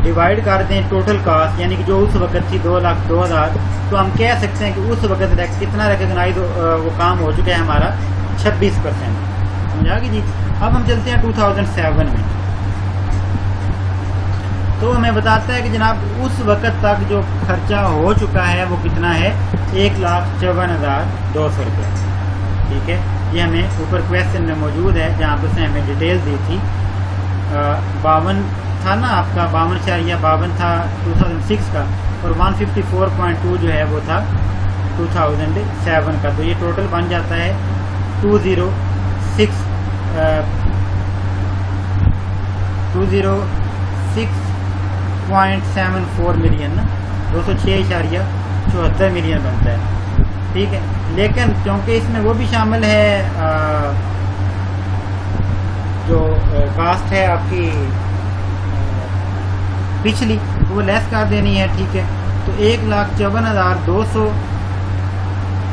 डिवाइड कर दें टोटल कास्ट, यानी कि जो उस वक्त थी 2,02,000, तो हम कह सकते हैं कि उस वक्त कितना रिकॉग्नाइज वो काम हो चुका है हमारा, 26%। समझा कि जी। अब हम चलते हैं 2007 में। तो हमें बताता है कि जनाब उस वक्त तक जो खर्चा हो चुका है वो कितना है, 1,54,200 रुपये। ठीक है। ये हमें ऊपर क्वेश्चन में मौजूद है, जहाँ पर उसने हमें डिटेल दी थी। 52 था ना आपका, 52.52 था 2006 का, और 154.2 जो है वो था 2007 का। तो ये टोटल बन जाता है 206.74 मिलियन ना, 206.74 मिलियन बनता है। ठीक है। लेकिन क्योंकि इसमें वो भी शामिल है जो कास्ट है आपकी पिछली, वो लेस कर देनी है। ठीक है। तो 1,54,200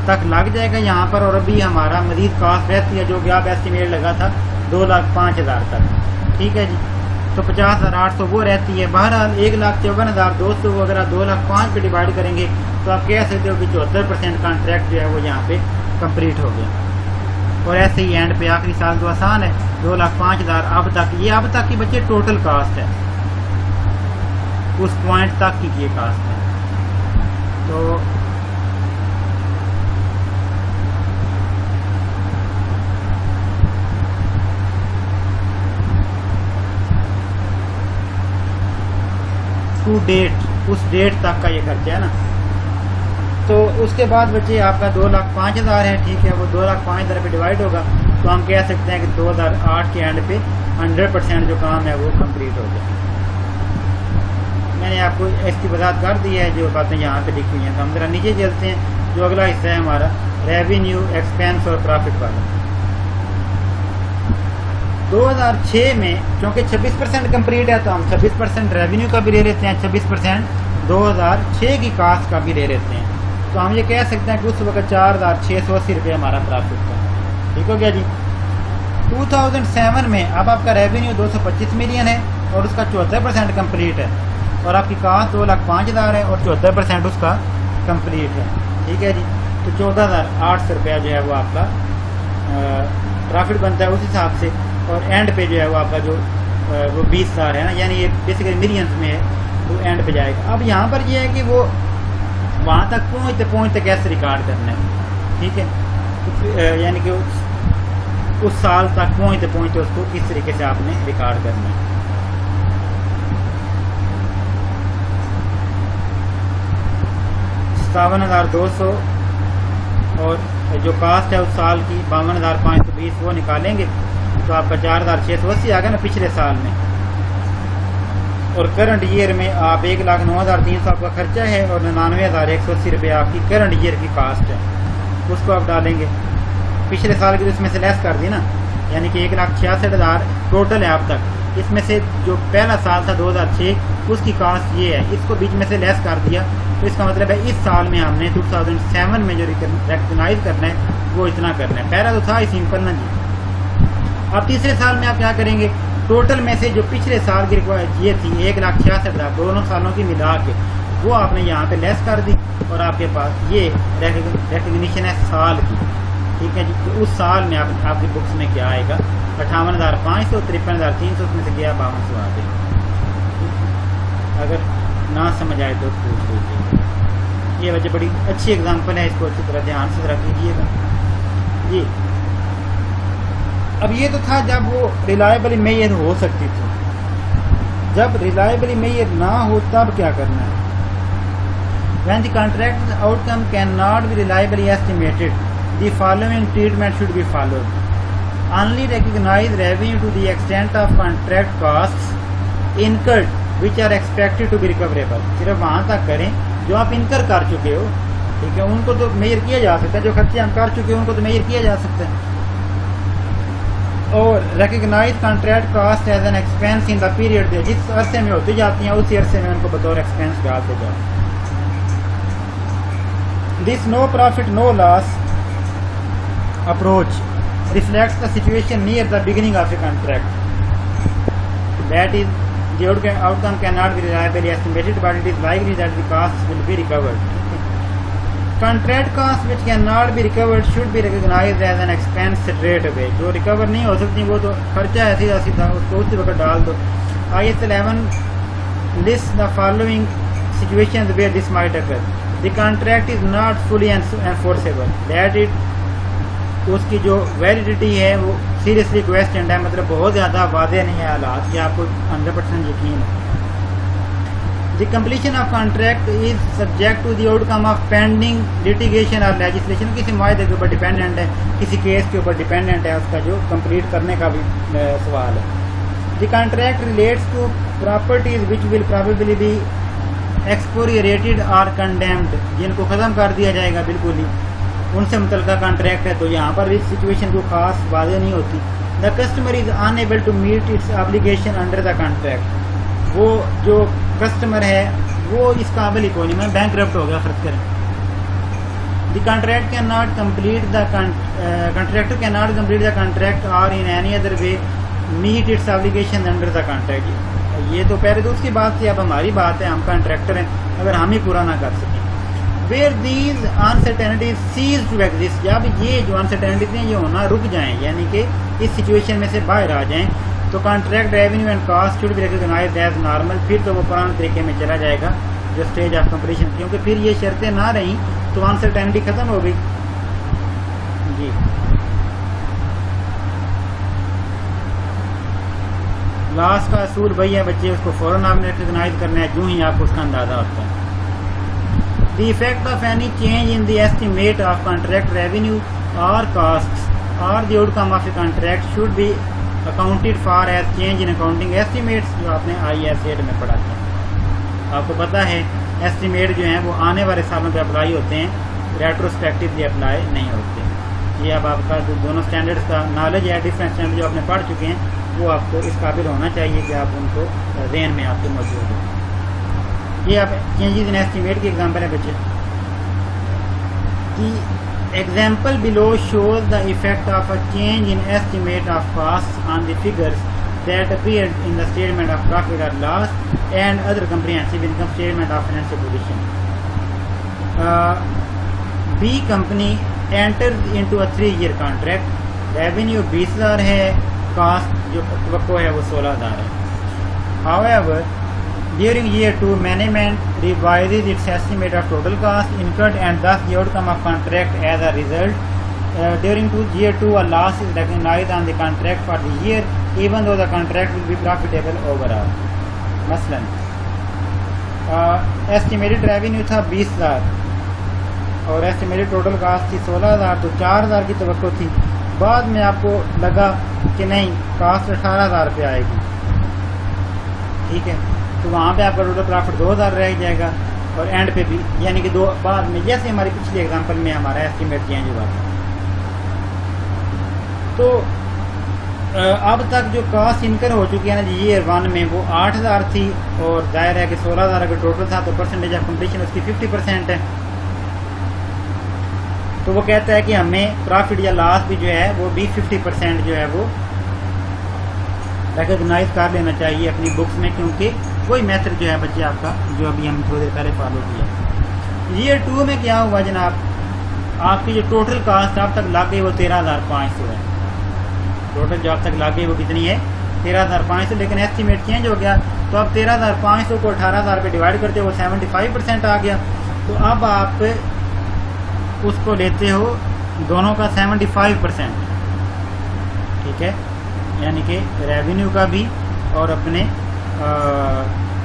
तक लग जाएगा यहाँ पर, और अभी हमारा मजीद कास्ट रहती है जो कि आप एस्टिमेट लगा था 2,05,000 तक। ठीक है जी। तो 50,800 वो रहती है। बहरहाल 1,54,200 को अगर आप 2,05,000 पे डिवाइड करेंगे तो आप कह सकते हो कि 74% कॉन्ट्रैक्ट जो है वो यहाँ पे कंप्लीट हो गया। और ऐसे ही एंड पे आखिरी साल तो आसान है, 2,05,000 अब तक, ये अब तक की बच्चे टोटल कास्ट है, उस पॉइंट तक की ये कास्ट है। तो टू डेट, उस डेट तक का ये खर्चा है ना। तो उसके बाद बच्चे आपका 2,05,000 है। ठीक है। वो 2,05,000 पे डिवाइड होगा, तो हम कह सकते हैं कि 2008 के एंड पे 100% जो काम है वो कंप्लीट हो गया। मैंने आपको इसकी वजाहत कर दी है, जो बातें यहाँ पे लिखी हुई हैं। तो हम जरा नीचे चलते हैं, जो अगला हिस्सा है हमारा रेवेन्यू, एक्सपेंस और प्रॉफिट वाला। 2006 में क्योंकि 26% कंप्लीट है, तो हम 26% रेवेन्यू का भी ले लेते हैं, 26% 2006 की कास्ट का भी ले लेते हैं। तो हम ये कह सकते हैं कि उस वक्त 4,680 रुपये हमारा प्रॉफिट था। ठीक हो गया जी। 2007 में अब आपका रेवेन्यू 225 मिलियन है और उसका 74% कंप्लीट है, और आपकी कास्ट 2,05,000 है और 74% उसका कंप्लीट है। ठीक है जी। तो 14,800 रुपया जो है वो आपका प्रॉफिट बनता है उस हिसाब से, और एंड पे जो है वो आपका जो वो 20,000 है ना, यानी ये बेसिकली मिलियंस में है, तो एंड पे जाएगा। अब यहाँ पर ये है कि वो वहाँ तक पहुँचते कैसे रिकॉर्ड करना है। ठीक है। तो यानी कि उस साल तक पहुँचते उसको किस तरीके से आपने रिकॉर्ड करना है। 57,200 और जो कास्ट है उस साल की 52,520 वो निकालेंगे, तो आपका 4,680 आ गया ना पिछले साल में। और करंट ईयर में आप 1,09,300 आपका खर्चा है और 99,180 रुपये आपकी करंट ईयर की कास्ट है, उसको आप डालेंगे। पिछले साल की तो इसमें से लेस कर दी ना, यानी कि 1,66,000 टोटल है अब तक। इसमें से जो पहला साल था 2006 उसकी कास्ट ये है, इसको बीच में से लेस कर दिया, तो इसका मतलब है इस साल में हमने 2007 में जो रिकग्नाइज करना है वो इतना करना है। पहला तो था ही सिंपल ना जी। अब तीसरे साल में आप क्या करेंगे, टोटल में से जो पिछले साल की ये थी 1,66,000 दोनों सालों की मिला के वो आपने यहाँ पे लेस कर दी और आपके पास ये रिकग्निशन है साल की, ठीक है जी। तो उस साल में आपकी बुक्स में क्या आएगा, 58,500, 53,300, उसमें से गया 5200 आ गया। अगर ना समझ आए तो पूछ लीजिए। ये वजह बड़ी अच्छी एग्जांपल है, इसको अच्छी तरह ध्यान से जरा कीजिएगा जी। अब ये तो था जब वो रिलायबली मेजर हो सकती थी, जब रिलायबली मेजर ना हो तब क्या करना है। When the contract outcome cannot be reliably estimated, the following treatment should be followed. Only recognize revenue to the extent of contract costs incurred which are expected to be recoverable. सिर्फ वहाँ तक करें जो आप इनकर कर चुके हो, ठीक है, उनको तो मेजर किया जा सकता है। जो खर्चे हम कर चुके हैं उनको तो मेजर किया जा सकता है। और recognise contract cost as an expense in the period, जिस अरसे में होती जाती हैं उसी अरसे में उनको बतौर एक्सपेंस डालते जाओ। This no profit no loss approach reflects the situation near the beginning of a contract. That is, the outcome cannot be reliably estimated, but it is likely that the costs will be recovered. Contract costs which cannot be recovered should be recognized as an expense straight away. जो recover नहीं हो सकती वो तो खर्चा है सीधा सीधा, उसको उसी वक्त डाल दो। IAS 11 lists the following situations where this might occur. The contract is not fully enforceable. That it उसकी जो वैलिडिटी है वो सीरियसली क्वेश्चन है, मतलब बहुत ज़्यादा वादे नहीं है हालात कि आपको 100% यकीन है। The completion of contract is subject to the outcome of pending litigation और लेजिस्लेशन। किसी मायदे के ऊपर डिपेंडेंट है, किसी केस के ऊपर डिपेंडेंट है, उसका जो कंप्लीट करने का भी सवाल है। The contract relates to properties which will probably be expropriated और कंडेम्ड, जिनको ख़त्म कर दिया जाएगा बिल्कुल ही, उनसे मुतल्लिका कॉन्ट्रैक्ट है। तो यहाँ पर इस सिचुएशन को खास वाज़ेह नहीं होती। The customer is unable to meet its obligation under the contract, वो जो कस्टमर है वो इस काबिल ही कोई नहीं, मैं बैंकरप्ट हो गया फर्ज करें। The contract can not complete the contractor can not complete the contract और in any other way meet its obligation under the contract. ये तो पहले तो उसकी बात थी, अब हमारी बात है, हम कॉन्ट्रैक्टर हैं, अगर हम ही पूरा ना कर सकें। Where these uncertainties cease to exist, जब ये जो अनसर्टेनिटीज हैं ये होना रुक जाएं, यानी कि इस सिचुएशन में से बाहर आ जाएं, तो contract revenue and cost should be recognised as normal. फिर तो वो पुराने तरीके में चला जाएगा जो स्टेज ऑफ कंप्लीशन, क्योंकि फिर ये शर्तें ना रहीं तो अनसर्टेनिटी खत्म हो गई जी। लास्ट का असूल वही है बच्चे, उसको फौरन आपने रिकॉग्नाइज करना है जो ही आपको उसका अंदाजा होता है। The effect of any change in the estimate of contract revenue or costs or the outcome of a contract should be accounted for as change in accounting estimates, जो आपने IAS 8 में पढ़ा था। आपको पता है एस्टिमेट जो हैं वो आने वाले सालों पे अप्लाई होते हैं, रेट्रोस्पेक्टिवली अप्लाई नहीं होते। ये अब आपका जो दोनों स्टैंडर्ड्स का नॉलेज है, डिफरेंट स्टैंडर्ड जो आपने पढ़ चुके हैं, वो आपको इस काबिल होना चाहिए कि आप उनको ज़हन में आपके मौजूद हो। ये आप चेंजेस इन एस्टिमेट की एग्जांपल है बच्चे। The example below shows the effect of a change in estimate of costs on the figures that appeared in the statement of profit or loss and other comprehensive income statement of financial position. B company enters into a 3-year contract. Revenue 20,000 है, cost जो तवक्को है वो 16,000 है। However, during year 2, management revises its estimate of total cost incurred and thus the outcome of contract as a result. During year 2, a loss is recognized on the contract for the year, even though the contract will be profitable overall. मसलन estimated revenue था 20,000 और estimated total cost थी 16,000, तो 4,000 की तवक्को थी। बाद में आपको लगा कि नहीं, कास्ट 18,000 रुपये आएगी, ठीक है, तो वहाँ पे आपका टोटल प्रॉफिट 2000 रह जाएगा, और एंड पे भी यानी कि दो बाद में, जैसे हमारी पिछले एग्जांपल में हमारा एस्टिमेट चेंज हुआ था। तो अब तक जो कॉस्ट इनकर हो चुकी है ना ईयर 1 में वो 8000 थी, और जाहिर है कि 16000 अगर टोटल था तो परसेंटेज ऑफ कंप्लीशन उसकी 50% है। तो वो कहता है कि हमें प्रॉफिट या लॉस भी जो है वो भी 50% जो है वो रिकॉग्नाइज कर लेना चाहिए अपनी बुक्स में, क्योंकि वही मेथड जो है बच्चे आपका जो अभी हम थोड़ी देर पहले फॉलो किया। ईयर 2 में क्या हुआ जनाब, आपकी जो टोटल कॉस्ट अब तक लग गई वो 13500 है। टोटल जो अब तक लग गई वो कितनी है 13500, लेकिन एस्टिमेट चेंज हो गया तो अब 13500 को 18000 पे डिवाइड करते हो वो 75% आ गया। तो अब आप उसको लेते हो दोनों का 75%, ठीक है, यानी कि रेवेन्यू का भी और अपने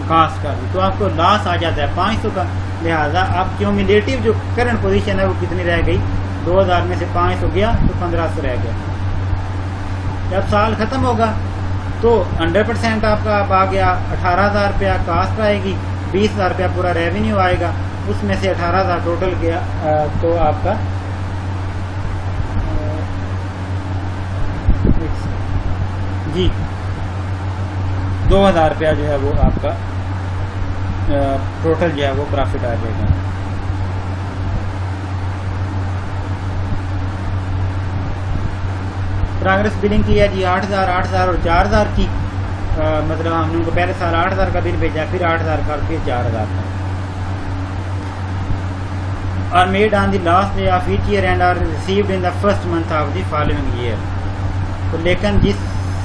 कास्ट का भी। तो आपको लॉस आ जाता है 500 का। लिहाजा आप क्यूमुलेटिव जो करंट पोजीशन है वो कितनी रह गई, 2000 में से 500 गया तो 1500 रह गया। जब साल खत्म होगा तो 100% आपका अब आ गया 18000 रुपया कास्ट आएगी, 20000 रुपया पूरा रेवेन्यू आएगा, उसमें से 18000 टोटल गया तो आपका जी 2000 रुपया जो है वो आपका टोटल जो है वो प्रॉफिट आ जाएगा। प्रोग्रेस बिलिंग की है जी 8000, 8000 और 4000 की, मतलब हमने उनको पहले साल 8000 का बिल भेजा, फिर 8000 का, फिर 4000 का। और made on the last day of each year and are received in the first month of the following year. तो लेकिन जिस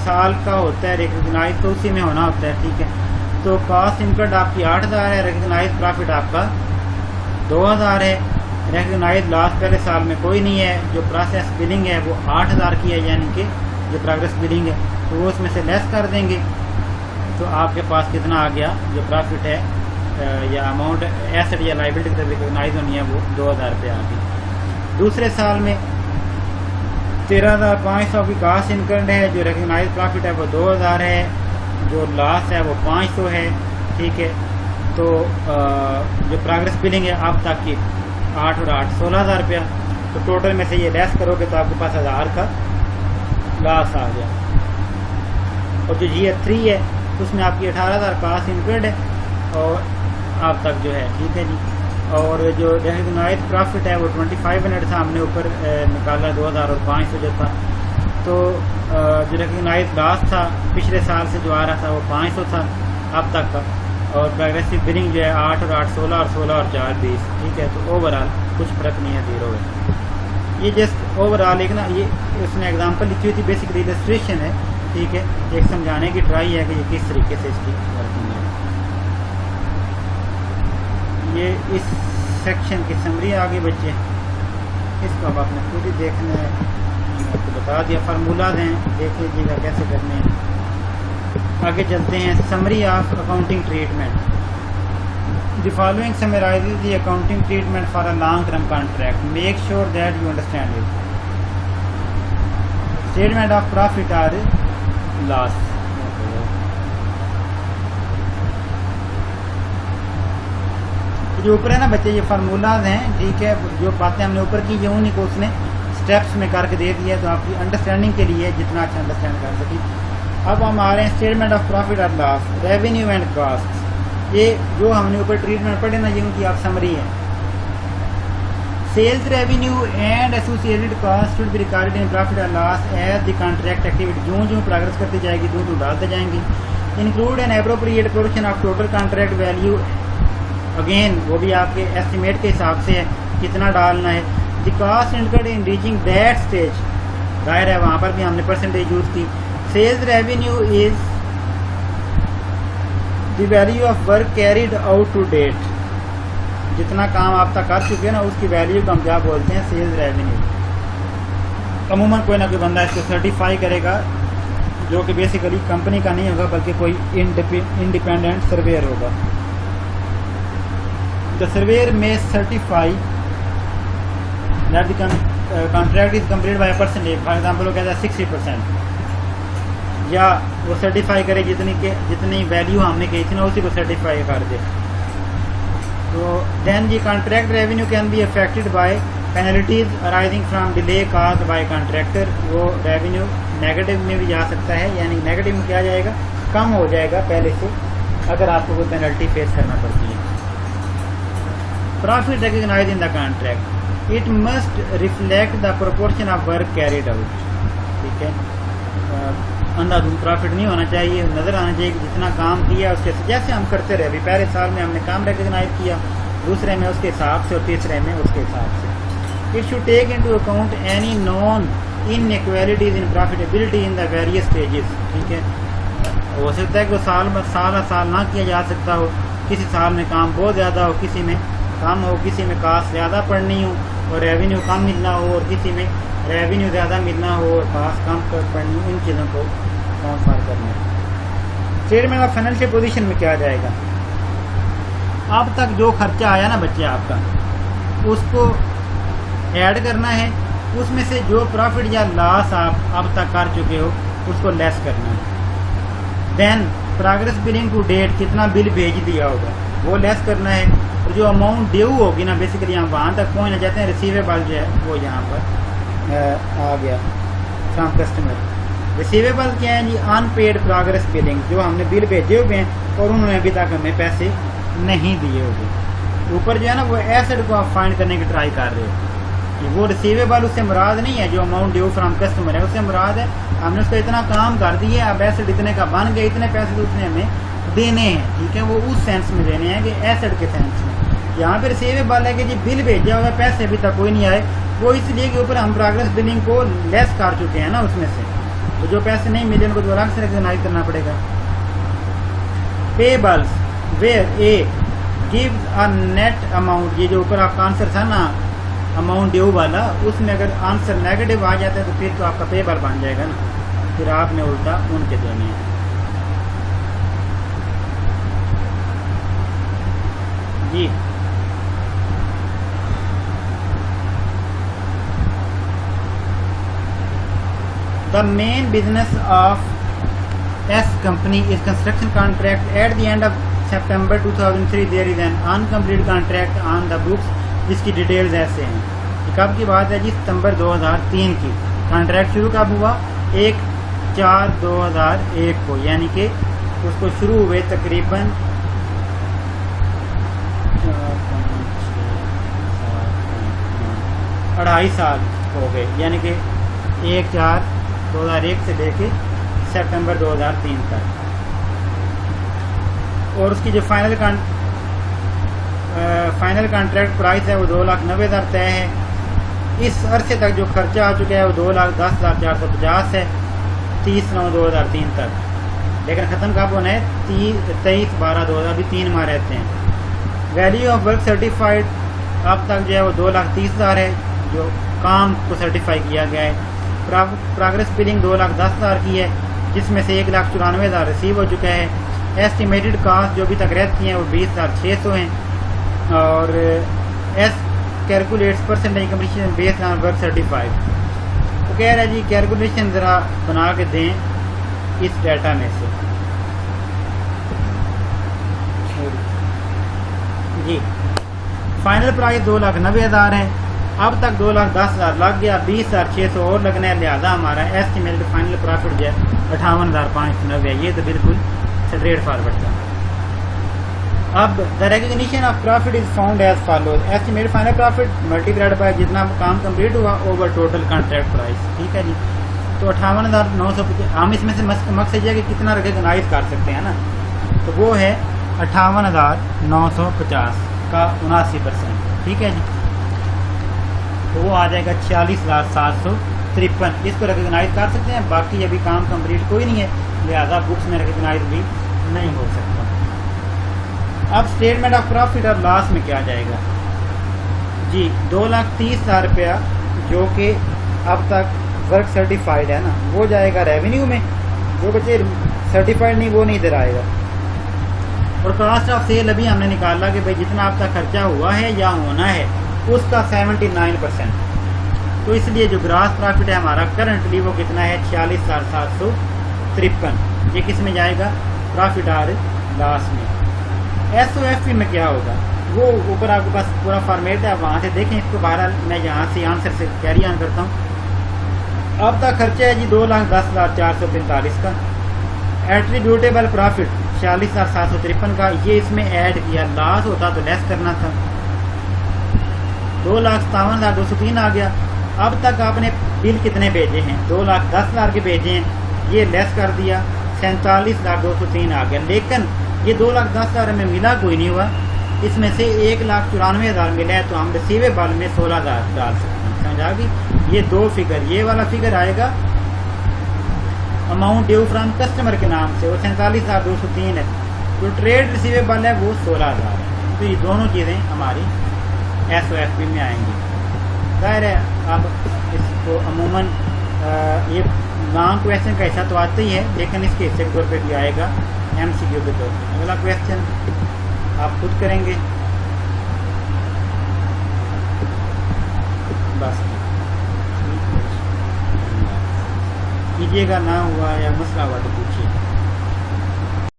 साल का होता है रिकग्नाइज तो उसी में होना होता है, ठीक है। तो कॉस्ट इनकर्ड आपकी 8000 है, रिकग्नाइज प्रॉफिट आपका 2000 है, रिकग्नाइज लॉस पहले साल में कोई नहीं है, जो प्रोसेस बिलिंग है वो 8000 की है, यानी कि जो प्रोग्रेस बिलिंग है तो वो उसमें से लेस कर देंगे तो आपके पास कितना आ गया, जो प्रॉफिट है या अमाउंट एसेट या लाइबिलिटी की तरफ रिकग्नाइज होनी है वो 2000 रुपये आ गई। दूसरे साल में 13500 की कॉस्ट इनकर्ड है, जो रिकग्नाइज प्रॉफिट है वो 2000 है, जो लॉस है वो 500 है, ठीक है। तो जो प्रोग्रेस बिलिंग है अब तक की 8 और 8 16,000 रुपया, तो टोटल में से ये लेस करोगे तो आपके पास 1000 का लॉस आ गया। और जो ईयर 3 है उसमें आपकी 18,000 कॉस्ट इनकर्ड है और आप तक जो है, ठीक है जी। और जो रिकग्नाइज प्रॉफिट है वो 2500 था, हमने ऊपर निकाला 2000 और 500 जो था। तो जो रिकग्नाइज लॉस था पिछले साल से जो आ रहा था वो 500 था अब तक का, और प्रोग्रेसिव बिलिंग जो है 8 और 8 16 और 16 और 4 20, ठीक है। तो ओवरऑल कुछ फर्क नहीं है, 0 है। ये जस्ट ओवरऑल एक ना, ये उसने एग्जांपल लिखी हुई थी, बेसिकली इलस्ट्रेशन है, ठीक है, एक समझाने की ट्राई है कि ये किस तरीके से इसकी वर्किंग है। ये इस सेक्शन की समरी आ गई बच्चे, इसको अब आपने खुद ही देखना है, आपको बता दिया, फार्मूला दें, देख लीजिएगा कैसे करने हैं। आगे चलते हैं, summary of accounting treatment. The following summarises the accounting treatment for a long term contract, make sure that you understand it. Statement of profit और लॉस। जो ऊपर है ना बच्चे, ये फार्मूलाज हैं, ठीक है, जो बातें हमने ऊपर की ये उन्हीं को उसने स्टेप्स में करके दे दिया, तो आपकी अंडरस्टैंडिंग के लिए जितना अच्छा अंडरस्टैंड कर सके। अब हम आ रहे हैं स्टेटमेंट ऑफ प्रॉफिट और लॉस, रेवेन्यू एंड कॉस्ट। ये जो हमने ऊपर ट्रीटमेंट पढ़े ना, ये उनकी आप समरी है। Sales revenue and associated cost should be recorded in profit और loss as the contract activity. जो जो प्रोग्रेस करती जाएगी जो डालते जाएंगे। Include an appropriate portion of total contract value, again वो भी आपके एस्टिमेट के हिसाब से है कितना डालना है। The cost incurred in reaching that stage, जाहिर है वहाँ पर भी हमने परसेंटेज यूज की। Sales revenue is the value of work carried out to date, जितना काम आप तक कर चुके हैं ना उसकी वैल्यू को हम क्या बोलते हैं, सेल्स रेवेन्यू। अमूमन कोई ना कोई बंदा इसको सर्टिफाई करेगा, जो कि बेसिकली कंपनी का नहीं होगा बल्कि कोई इंडिपेंडेंट सर्वेयर होगा। The surveyor may certify that the contract is completed by a percentage. For example, वो कहता है 60%, या वो सर्टिफाई करे जितनी वैल्यू हमने कही थी ना उसी को सर्टिफाई कर दे। तो then the contract revenue can be affected by penalties arising from delay caused by contractor. वो रेवेन्यू नेगेटिव में भी जा सकता है, यानी नेगेटिव में क्या जाएगा, कम हो जाएगा पहले से अगर आपको कोई पेनल्टी फेस करना पड़ती है। Profit recognised in the contract, it must reflect the proportion of work carried out. ठीक है, अंधाधुंध प्रॉफिट नहीं होना चाहिए, नजर आना चाहिए कि जितना काम किया उसके जैसे हम करते रहे। अभी पहले साल में हमने काम रिकॉग्नाइज किया, दूसरे में उसके हिसाब से और तीसरे में उसके हिसाब से। It should take into account any non inequalities in profitability in the various stages. ठीक है, हो सकता है कि साल ना किया जा सकता हो, किसी साल में काम बहुत ज़्यादा हो, किसी में कम हो, किसी में कास्ट ज़्यादा पड़नी हो और रेवेन्यू कम मिलना हो, और किसी में रेवेन्यू ज़्यादा मिलना हो और कास्ट कम पड़नी हो। इन चीज़ों को ट्रांसफर करना है। स्टेटमेंट ऑफ फाइनेंशियल पोजीशन में क्या जाएगा, अब तक जो खर्चा आया ना बच्चे आपका, उसको ऐड करना है, उसमें से जो प्रॉफिट या लॉस आप अब तक कर चुके हो उसको लेस करना है। Then progress billing to date, कितना बिल भेज दिया होगा वो लेस करना है, और जो अमाउंट ड्यू होगी ना, बेसिकली हम वहाँ तक पहुँचना चाहते हैं, रिसीवेबल जो है वो यहाँ पर आ गया फ्रॉम कस्टमर। रिसीवेबल क्या है जी, अनपेड प्रोग्रेस बिलिंग, जो हमने बिल भेजे हुए हैं और उन्होंने अभी तक हमें पैसे नहीं दिए हुए। ऊपर जो है ना वो एसेट को आप फाइंड करने की ट्राई कर रहे हो, वो रिसीवेबल उससे मुराद नहीं है जो अमाउंट ड्यू फ्रॉम कस्टमर है, उससे मुराद है हमने उसको इतना काम कर दिया, अब एसेट इतने का बन गया, इतने पैसे तो उसने हमें देने हैं। ठीक है, वो उस सेंस में देने हैं कि एसेट के सेंस में। यहाँ पे रिसीवेबल है कि जी बिल भेजा हुआ पैसे अभी तक कोई नहीं आए, वो इसलिए कि ऊपर हम प्रोग्रेस बिलिंग को लेस कर चुके हैं ना उसमें से, तो जो पैसे नहीं मिले उनको दोबारा से रिकॉग्नाइज करना पड़ेगा। Payables where a gives a net amount, ये जो ऊपर आपका आंसर था ना अमाउंट ड्यू वाला, उसमें अगर आंसर नेगेटिव आ जाता है तो फिर तो आपका पेबल बन जाएगा ना, फिर आपने उल्टा उनके देने हैं। जी the main business of S company is construction contract. At the end of September 2003 there is an uncompleted contract on the books, जिसकी डिटेल्स ऐसे हैं। कब की बात है जी, सितंबर 2003 की। कॉन्ट्रैक्ट शुरू कब हुआ, 1/4/2001 को, यानी कि उसको शुरू हुए तकरीबन 2.5 साल हो गए, यानी कि 1/4/2001 से लेके सितंबर 2003 तक। और उसकी जो फाइनल कॉन्ट्रैक्ट प्राइस है वो 2,90,000 तय है। इस अरसे तक जो खर्चा आ चुका है वो 2,10,450 है 30/9/2003 तक, लेकिन ख़त्म कब होना है 23/12/2000, अभी 3 माह रहते हैं। वैल्यू ऑफ वर्क सर्टिफाइड अब तक जो है वो 2,30,000 है जो काम को सर्टिफाई किया गया है। प्रोग्रेस बिलिंग 2,10,000 की है, जिसमें से 1,94,000 रिसीव हो चुका है। एस्टिमेटेड कास्ट जो अभी तक रहती हैं वो 20,600 हैं, और S calculates percentage completion based on work certified. तो कह रहा है जी कैलकुलेशन ज़रा बना के दें इस डाटा में से। जी फाइनल प्राइस 2,90,000 है, अब तक 2,10,000 लग गया, 20,600 और लगना है, लिहाजा हमारा एस्टिमेटेड फाइनल प्रॉफिट जो है 58,590 है। ये तो बिल्कुल स्ट्रेट फॉरवर्ड था। अब the recognition of profit is found as follows, estimated final profit multiplied by जितना काम कंप्लीट हुआ ओवर टोटल कॉन्ट्रैक्ट प्राइस। ठीक है जी, तो 58,950। हम इसमें से मकसद ये कि कितना रिकॉग्नाइज कर सकते हैं ना, तो वो है 58,950 का 79%। ठीक है जी, तो वो आ जाएगा 46,753। इसको रिकॉग्नाइज कर सकते हैं, बाकी अभी काम कंप्लीट कोई नहीं है, लिहाजा बुक्स में रिकॉग्नाइज भी नहीं हो सकता। अब स्टेटमेंट ऑफ प्रॉफिट और लॉस में क्या जाएगा जी, 2,30,000 रुपया जो कि अब तक वर्क सर्टिफाइड है ना, वो जाएगा रेवेन्यू में। जो बच्चे सर्टिफाइड नहीं वो नहीं इधर आएगा। और कॉस्ट ऑफ सेल अभी हमने निकाला कि भाई जितना अब तक खर्चा हुआ है या होना है उसका 79%। तो इसलिए जो ग्रास प्रॉफिट है हमारा करंटली वो कितना है 46,753 753, ये किस में जाएगा? प्रॉफिट और लॉस में। SOFP में क्या होगा वो ऊपर आपके पास पूरा फॉर्मेट है, आप वहाँ से देखें इसको। बहरहाल मैं यहाँ से आंसर से कैरी ऑन करता हूँ। अब तक खर्चा है जी 2,10,445 का। एट्रीब्यूटेबल प्रॉफिट 46,753 का, ये इसमें ऐड किया। लॉस होता तो लेस करना था। 2,57,203 आ गया। अब तक आपने बिल कितने भेजे हैं? 2,10,000 के भेजे हैं, ये लेस कर दिया, 47,203 आ गया। लेकिन ये 2,10,000 में मिला कोई नहीं हुआ, इसमें से 1,94,000 मिला है, तो हम रिसीवेबल में 16,000 डाल सकते हैं। समझ आ गई? ये दो फिगर, ये वाला फिगर आएगा अमाउंट ड्यू फ्रॉम कस्टमर के नाम से, वो 47,203 है। जो ट्रेड रिसीवेबल है वो 16,000 है। तो ये दोनों चीज़ें हमारी SOFP में आएंगी। जाहिर है अब इसको अमूमन ये लॉन्ग क्वेश्चन का हिस्सा तो आता ही है, लेकिन इसके हिस्से के तौर पर भी आएगा MCQ के तौर पर। अगला क्वेश्चन आप खुद करेंगे बस। कीजिएगा, ना हुआ या मसला हुआ तो पूछिए।